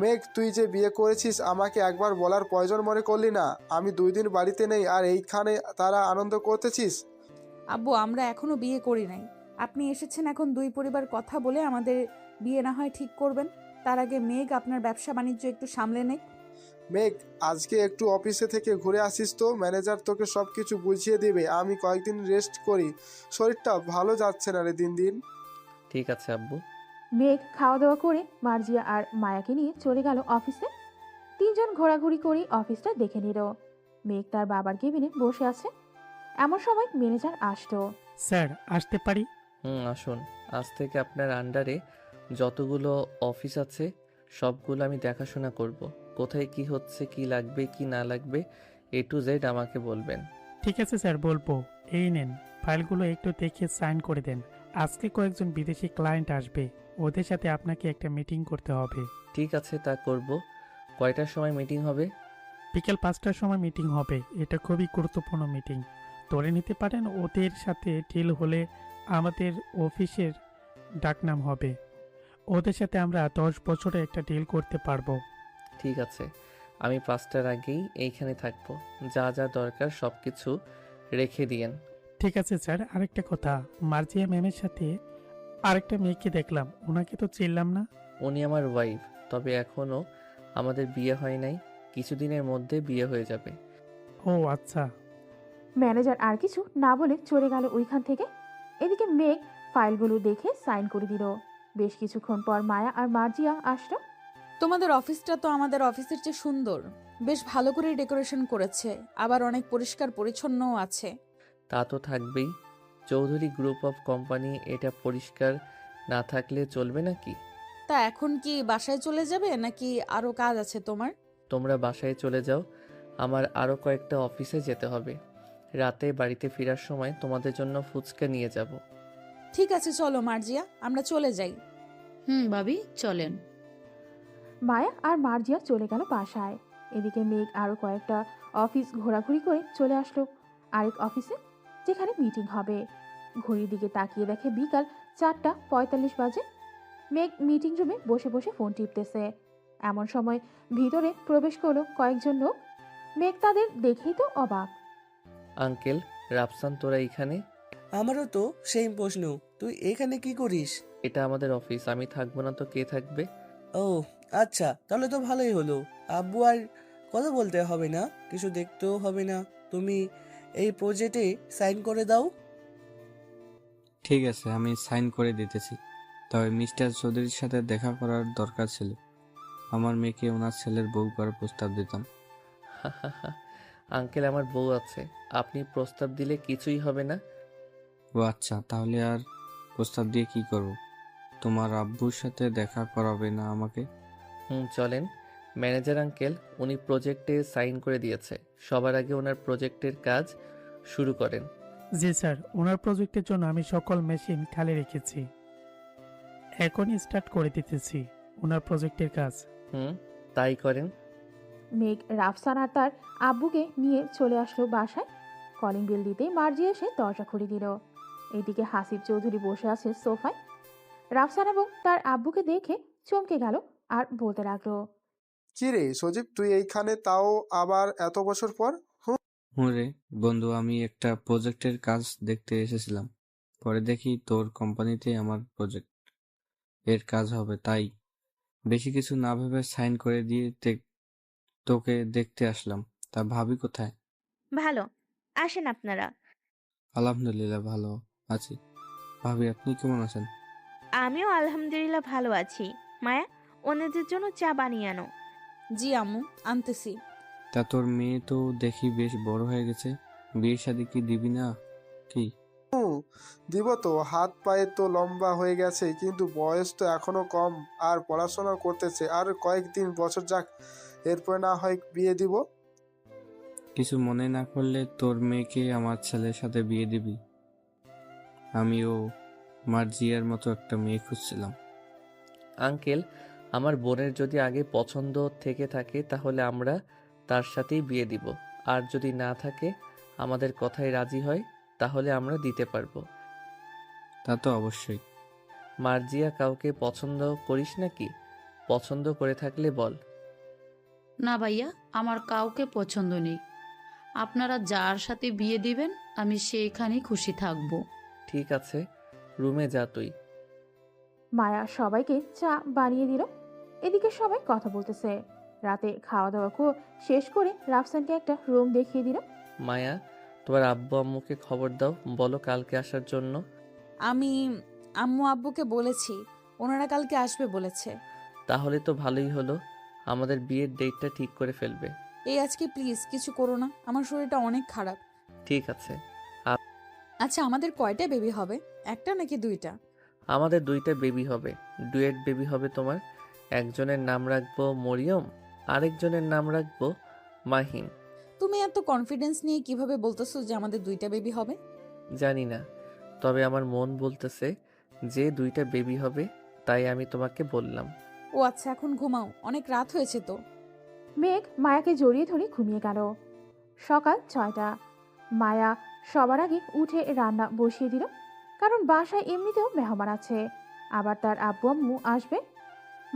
মেঘ, তুই যে বিয়ে করেছিস আমাকে একবার বলার প্রয়োজন মনে করলি না? আমি 2 দিন বাড়িতে নেই আর এইখানে তারা আনন্দ করতেছিস। আব্বু আমরা এখনো বিয়ে করি নাই, আপনি এসেছেন এখন 2 পরিবার কথা বলে আমাদের বিয়ে না হয় ঠিক করবেন। তার আগে মেঘ আপনার ব্যবসা বাণিজ্য একটু সামলে নেক। মেঘ, আজকে একটু অফিসে থেকে ঘুরে আসিস তো, ম্যানেজার তোকে সব কিছু বুঝিয়ে দেবে। আমি কয়েকদিন রেস্ট করি, শরীরটা ভালো যাচ্ছে না রে দিন দিন। ঠিক আছে আব্বু। মেঘ খাওয়া দাওয়া করে মার্জিয়া আর মায়াকে নিয়ে চলে গেল অফিসে। 3 জন ঘোরাঘুরি করে অফিসটা দেখে নিল। মেঘ তার বাবার কেবিনে বসে আছে। এমন সময় ম্যানেজার আসলো। স্যার, আসতে পারি? আসুন। আজ থেকে আপনার আন্ডারে যতগুলো অফিস আছে সবগুলো আমি দেখাশোনা করব। কোথায় কি হচ্ছে, কি লাগবে কি না লাগবে, A to Z আমাকে বলবেন। ঠিক আছে স্যার, বলবো। এই নেন, ফাইলগুলো একটু দেখে সাইন করে দেন। আজকে কয়েকজন বিদেশি ক্লায়েন্ট আসবে, ওদের সাথে আপনাকে একটা মিটিং করতে হবে। ঠিক আছে, তা করব। কয়টার সময় মিটিং হবে? বিকেল 5টার সময় মিটিং হবে। এটা খুবই গুরুত্বপূর্ণ মিটিং। ধরে নিতে পারেন ওদের সাথে ডিল হলে আমাদের অফিসের ডাকনাম হবে। ওদের সাথে আমরা 10 বছরে একটা ডিল করতে পারবো। ঠিক আছে, আমি 5টার আগেই এইখানে থাকবো। যা যা দরকার সব কিছু রেখে দিয়েন। ঠিক আছে স্যার, আরেকটা কথা, মার্জিয়া ম্যামের সাথে আরেকটা মেয়েকে দেখলাম, ওনাকে তো চিনলাম না। উনি আমার ওয়াইফ, তবে এখনও আমাদের বিয়ে হয় নাই। কিছুদিনের মধ্যে বিয়ে হয়ে যাবে। ও আচ্ছা। ম্যানেজার আর কিছু না বলে চলে গেল ওইখান থেকে। এদিকে মেঘ ফাইলগুলো দেখে সাইন করে দিল। বেশ কিছুক্ষণ পর মায়া আর মার্জিয়া আসলো। তোমাদের অফিসটা তো আমাদের অফিসের চেয়ে সুন্দর, বেশ ভালো করে ডেকোরেশন করেছে, আবার অনেক পরিষ্কার পরিচ্ছন্নও আছে। তা তো থাকবেই, চৌধুরী গ্রুপ অফ কোম্পানি, এটা পরিষ্কার না থাকলে চলবে নাকি? তা এখন কি বাসায় চলে যাবে নাকি আরো কাজ আছে তোমার? তোমরা বাসায় চলে যাও, আমার আরও কয়েকটা অফিসে যেতে হবে। রাতে বাড়িতে ফেরার সময় তোমাদের জন্য ফুচকা নিয়ে যাব। ঠিক আছে, চলো মার্জিয়া, আমরা চলে যাই। ভাবি চলেন। মায়া আর মার্জিয়া চলে গেল বাসায়। এদিকে মেঘ আরও কয়েকটা অফিস ঘোরাঘুরি করে চলে আসলো আরেক অফিসে, যেখানে মিটিং হবে। ঘড়ির দিকে তাকিয়ে দেখে বিকাল 4:45 বাজে। মেঘ মিটিং রুমে বসে বসে ফোন টিপতেছে। এমন সময় ভিতরে প্রবেশ করলো কয়েকজন লোক। মেঘ তাদের দেখেই তো অবাক। আঙ্কেল, রাফসান তোরা এখানে? আমারও তো সেম প্রশ্ন, তুই এখানে কি করিস? এটা আমাদের অফিস, আমি থাকবো না তো কে থাকবে? ও আচ্ছা, তাহলে তো ভালোই হলো। আব্বু আর কথা বলতে হবে না, কিছু দেখতেও হবে না, তুমি এই প্রজেক্টে সাইন করে দাও। ঠিক আছে, আমি সাইন করে দিতেছি। তবে মিস্টার চৌধুরীর সাথে দেখা করার দরকার ছিল। আমার মেয়েকে ওনার ছেলের বউ করার প্রস্তাব দিতাম। আঙ্কেল, আমার বউ আছে, আপনি প্রস্তাব দিলে কিছুই হবে না। ও আচ্ছা, তাহলে আর প্রস্তাব দিয়ে কি করব? তোমার আব্বুর সাথে দেখা করাবে না আমাকে? চলেন। ম্যানেজার আঙ্কেল, উনি প্রজেক্টে সাইন করে দিয়েছে, সবার আগে ওনার প্রজেক্টের কাজ শুরু করেন। জি স্যার, ওনার প্রজেক্টের জন্য আমি সকল মেশিন খালি রেখেছি, এখনই স্টার্ট করে দিতেছি ওনার প্রজেক্টের কাজ। তাই করেন। মেঘ রাফসান আর তার আব্বুকে নিয়ে চলে আসলো বাসায়। কলিং বেল দিতেই মার্জিয়া এসে দরজা খুলে দিল। এইদিকে হাসিব চৌধুরী বসে আছে সোফায়। রাফসান এবং তার আব্বুকে দেখে চমকে গেল আর বলতে লাগলো, কি রে সজীব, তুই এইখানে, তাও আবার এত বছর পর? রে বন্ধু, আমি একটা প্রজেক্টের কাজ দেখতে এসেছিলাম, পরে দেখি তোর কোম্পানিতে আমার প্রজেক্ট এর কাজ হবে, তাই বেশি কিছু না ভেবে সাইন করে দিয়ে তোকে দেখতে আসলাম। তা ভাবি কোথায়? ভালো, আসেন আপনারা। আলহামদুলিল্লাহ ভালো আছি। ভাবি, আপনি কেমন আছেন? আমিও আলহামদুলিল্লাহ ভালো আছি। মায়া, ওনাদের জন্য চা বানিয়ে আনো। জি আম্মু, আনতেছি। তা তোর মেয়ে তো দেখি বেশ বড় হয়ে গেছে, বিয়ে শাদী কি দিবি না কি? দিব তো, হাত পায়ে তো লম্বা হয়ে গেছে, কিন্তু বয়স তো এখনো কম, আর পড়াশোনা করতেছে, আর কয়েকদিন বছর যাক, এরপরে না হয় বিয়ে দিব। কিছু মনে না করলে তোর মেয়েকে আমার ছেলের সাথে বিয়ে দিবি? আমিও মার্জিয়ার মতো একটা মেয়ে খুঁজছিলাম। আঙ্কেল, আমার বোনের যদি আগে পছন্দ থেকে থাকে তাহলে আমরা তার সাথেই বিয়ে দিব, আর যদি না থাকে, আমাদের কথায় রাজি হয়, তাহলে আমরা দিতে পারবো। তা তো অবশ্যই। মার্জিয়া, কাউকে পছন্দ করিস নাকি? পছন্দ করে থাকলে বল। না ভাইয়া, আমার কাউকে পছন্দ নেই। আপনারা যার সাথে বিয়ে দিবেন আমি সেইখানেই খুশি থাকব। ঠিক আছে, রুমে যা তুই। মায়া সবাইকে চা বানিয়ে দিল। এদিকে সবাই কথা বলতেছে। রাতে খাওয়া দাওয়া শেষ করে রাফসানকে একটা রুম দেখিয়ে দিল। মায়া, তোমার আব্বু আম্মুকে খবর দাও, বলো কালকে আসার জন্য। আমি আম্মু আব্বুকে বলেছি, ওনারা কালকে আসবে বলেছে। তাহলে তো ভালোই হলো, আমাদের বিয়ের ডেটটা ঠিক করে ফেলবে। এই আজকে প্লিজ কিছু করো না, আমার শরীরটা অনেক খারাপ। ঠিক আছে। আচ্ছা, আমাদের কয়টা বেবি হবে? একটা নাকি দুইটা? আমাদের 2টা বেবি হবে, ডুয়েট বেবি হবে তোমার। একজনের নাম রাখবো মরিয়ম, আরেকজনের নাম রাখবো মাহিম। তুমি এত কনফিডেন্স নিয়ে কিভাবে বলতেছো যে আমাদের 2টা বেবি হবে? জানি না, তবে আমার মন বলতেছে যে 2টা বেবি হবে, তাই আমি তোমাকে বললাম। ও আচ্ছা, এখন ঘুমাও, অনেক রাত হয়েছে তো। মেঘ মায়াকে জড়িয়ে ধরে ঘুমিয়ে গেল। সকাল 6টা। মায়া সবার আগে উঠে রান্না বসিয়ে দিল, কারণ বাসায় এমনিতেও মেহমান আছে, আবার তার আব্বু আম্মু আসবে।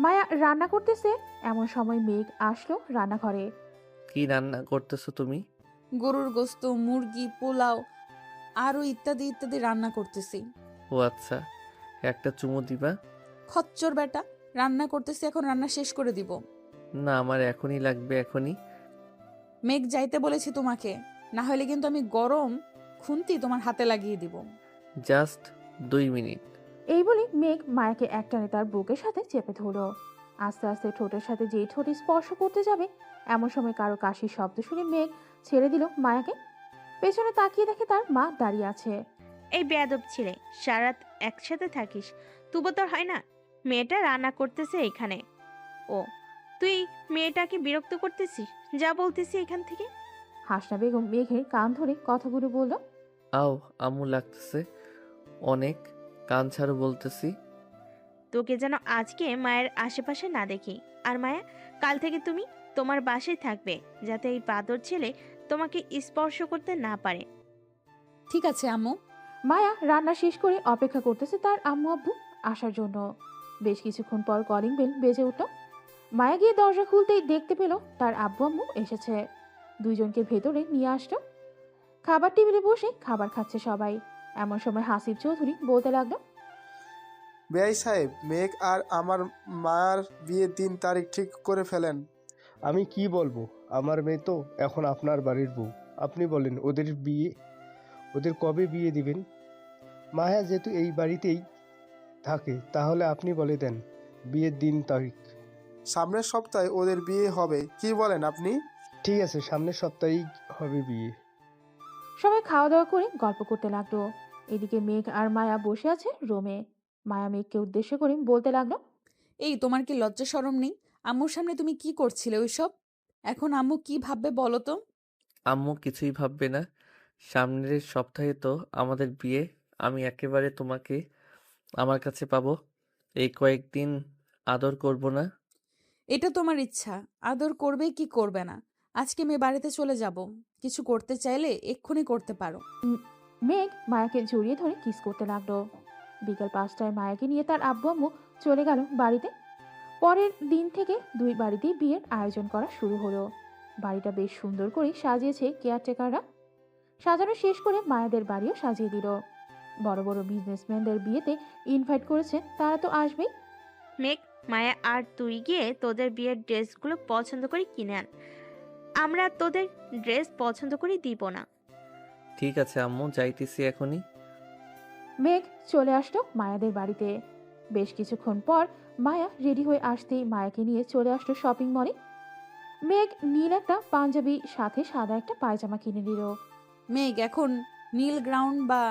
মায়া রান্না করতেছে, এমন সময় মেঘ আসলো রান্নাঘরে। কি রান্না করতেছো তুমি? গরুর গোস্ত, মুরগি, পোলাও আরো ইত্যাদি ইত্যাদি রান্না করতেছি। ও আচ্ছা, একটা চুমু দিবা? খচ্চর বেটা, রান্না করতেছি, এখন রান্না শেষ করে দিব। না, আমার এখনই লাগবে, এখনই। মেঘ যাইতে বলেছি তোমাকে, না হলে কিন্তু আমি গরম খুন্তি তোমার হাতে লাগিয়ে দিব। Just 2 minute. এই বলে মেঘ মায়াকে একটানে তার বুকের সাথে চেপে ধরল। আস্তে আস্তে ঠোঁটের সাথে যেই ঠোঁট স্পর্শ করতে যাবে এমন সময় কারো কাশির শব্দ শুনে মেঘ ছেড়ে দিল মায়াকে। পেছনে তাকিয়ে দেখে তার মা দাঁড়িয়ে আছে। এই বেয়াদব ছেলে, সারাত একসাথে থাকিস, তবু তোর হয় না? মেয়েটা রান্না করতেছে এখানে। ও, তুই মেয়েটাকে বিরক্ত করতেছিস? যা বলতেছি এখান থেকে। হাসনা বেগম মেঘের কান ধরে কথাগুলো বলল। আও আম্মু লাগতেছে অনেক, কান ছাড়ো বলতেছি। তোকে যেন আজকে মায়ের আশেপাশে না দেখি। আর মায়া, কাল থেকে তুমি তোমার বাসায় থাকবে, যাতে এই বাদর ছেলে তোমাকে স্পর্শ করতে না পারে। ঠিক আছে আম্মু। মায়া রান্না শেষ করে অপেক্ষা করতেছে তার আম্মু আব্বু আসার জন্য। বেশ কিছুক্ষণ পর কলিং বেল বেজে উঠল। মায়া গিয়ে দরজা খুলতেই দেখতে পেল তার আব্বু আম্মু এসেছে। দুইজনকে ভেতরে নিয়ে আসলো। খাবার টেবিলে বসে খাবার খাচ্ছে সবাই। এমন সময় হাসিব চৌধুরী বলতে লাগলো, বেআই সাহেব, মেঘ আর আমার মার বিয়ের দিন তারিখ ঠিক করে ফেলেন। আমি কি বলবো, আমার মেয়ে তো এখন আপনার বাড়ির বউ। আপনি বলেন ওদের কবে বিয়ে দিবেন? মায়া যেহেতু এই বাড়িতেই থাকে, তাহলে আপনি বলে দেন বিয়ের দিন তারিখ। সামনের সপ্তাহে ওদের বিয়ে হবে, কি বলেন আপনি? ঠিক আছে, সামনের সপ্তাহেই হবে বিয়ে। সবাই খাওয়া দাওয়া করে গল্প করতে লাগলো। এদিকে মেঘ আর মায়া বসে আছে রুমে। মায়া মেঘকে উদ্দেশ্য করে বলতে লাগলো, এই তোমার কি লজ্জা শরম নেই? আম্মুর সামনে তুমি কি করছিলে ওইসব? এখন আম্মু কি ভাববে বলো তো? আম্মু কিছুই ভাববে না। সামনের সপ্তাহে তো আমাদের বিয়ে। আমি একেবারে তোমাকে আমার কাছে পাবো। এই কয়েকদিন আদর করব না? এটা তোমার ইচ্ছা, আদর করবে কি করবে না। আজকে মেয়ে বাড়িতে চলে যাব, কিছু করতে চাইলে এক্ষুনি করতে পারো। মেঘ মায়াকে জড়িয়ে ধরে কিস করতে লাগলো। বিকেল 5টায় মায়াকে নিয়ে তার আব্বু আম্মু চলে গেল বাড়িতে। পরের দিন থেকে দুই বাড়িতেই বিয়ের আয়োজন করা শুরু হলো। বাড়িটা বেশ সুন্দর করে সাজিয়েছে কেয়ারটেকাররা। সাজানো শেষ করে মায়াদের বাড়িও সাজিয়ে দিল। বড় বড় বিজনেসম্যানদের বিয়েতে ইনভাইট করেছে, তারা তো আসবেই। মেঘ, মায়া আর তুই গিয়ে তোদের বিয়ের ড্রেসগুলো পছন্দ করে কিনে আন। আমরা তোদের ড্রেস পছন্দ করে দিব না। ঠিক আছে আম্মু, যাইতেছি এখনই। মেঘ চলে আসলো মায়াদের বাড়িতে। বেশ কিছুক্ষণ পর মায়া রেডি হয়ে আসতেই মায়াকে নিয়ে চলে আসলো শপিং মলে। মেঘ নীল একটা পাঞ্জাবি সাথে সাদা একটা পায়জামা কিনে নিল। মেঘ, এখন নীল গ্রাউন্ড বা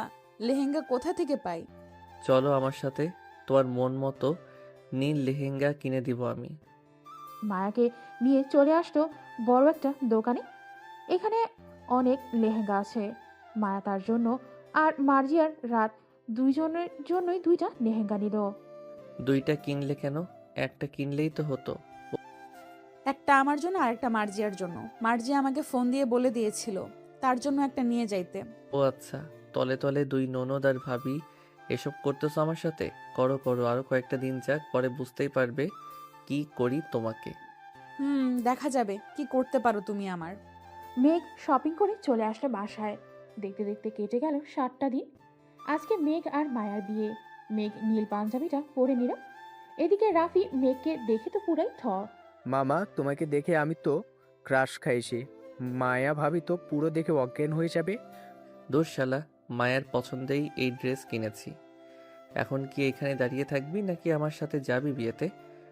লেহেঙ্গা কোথা থেকে পাই? চলো আমার সাথে, তোমার মন মতো নীল লেহেঙ্গা কিনে দিব আমি। মায়াকে নিয়ে চলে আসলো বড় একটা দোকানে। এখানে অনেক লেহেঙ্গা আছে। মায়া তার জন্য আর মার্জিয়ার রাত দুইজনের জন্যই দুইটা লেহেঙ্গা নিল। দুইটা কিনলে কেন? একটা কিনলেই তো হতো। একটা আমার জন্য আর একটা মার্জিয়ার জন্য। মার্জিয়া আমাকে ফোন দিয়ে বলে দিয়েছিল তার জন্য একটা নিয়ে যাইতে। ও আচ্ছা, তলে তলে দুই ননদ আর ভাবি এসব করতেছো আমার সাথে? করো করো, আরো কয়েকটা দিন যাক, পরে বুঝতেই পারবে কি করি তোমাকে। দেখা যাবে কি করতে পারো তুমি আমার। মেঘ শপিং করে চলে আসলো বাসায়। দেখতে দেখতে কেটে গেল 7টা দিন। আজকে মেঘ আর মায়ার বিয়ে। মেঘ নীল পাঞ্জাবিটা পরে নিল। এদিকে রাফি মেঘকে দেখে তো পুরাই থ। মামা, তোমাকে দেখে আমি তো ক্রাশ খাইছি। মায়া ভাবি তো পুরো দেখে অজ্ঞান হয়ে যাবে। দোষ শালা, মায়ের পছন্দেই এই ড্রেস কিনেছি। এখন কি এখানে দাঁড়িয়ে থাকবি নাকি আমার সাথে যাবি বিয়েতে?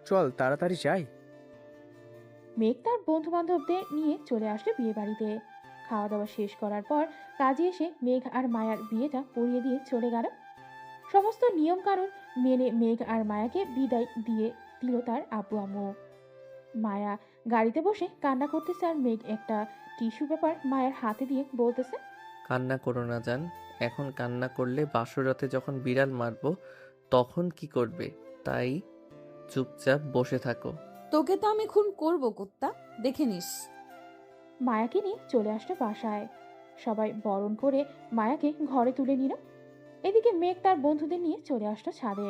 চল তাড়াতাড়ি যাই। মেঘ তার বন্ধু বান্ধবদের নিয়ে চলে আসলো বিয়ে বাড়িতে। খাওয়া দাওয়া শেষ করার পর কাজে এসে মেঘ আর মায়ার বিয়েটা পড়িয়ে দিয়ে চলে গেল। সমস্ত নিয়ম কানুন মেনে মেঘ আর মায়াকে বিদায় দিয়ে দিল তার আব্বু আম্মু। মায়া গাড়িতে বসে কান্না করতেছে আর মেঘ একটা টিস্যু পেপার মায়ের হাতে দিয়ে বলতেছে, কান্না করো না জান, এখন কান্না করলে বাসর রাতে যখন বিড়াল মারবো তখন কি করবে? তাই চুপচাপ বসে থাকো। তোকে তো আমি খুন করব কুত্তা, দেখে নিস। মায়াকে নিয়ে চলে আসলো বাসায়। সবাই বরণ করে মায়াকে ঘরে তুলে নিল। এদিকে মেঘ তার বন্ধুদের নিয়ে চলে আসলো ছাদে।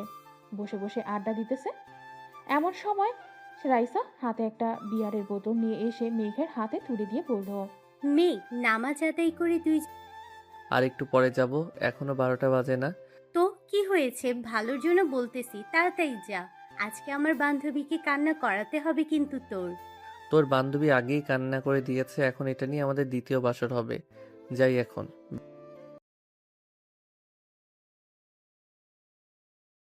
বসে বসে আড্ডা দিতেছে। এমন সময় রাইসা হাতে একটা বিয়ারের বোতল নিয়ে এসে মেঘের হাতে তুলে দিয়ে বলল, মেঘ, নামাজ আদায় করে তুই। আর একটু পরে যাব, এখনো 12টা বাজে না। তো কি হয়েছে? ভালোর জন্য বলতেছি, তাড়াতাড়ি যা। আজকে আমার বান্ধবীকে কান্না করাতে হবে কিন্তু তোর। তোর বান্ধবী আগেই কান্না করে দিয়েছে, এখন এটা নিয়ে আমাদের দ্বিতীয় বাসর হবে। যাই এখন।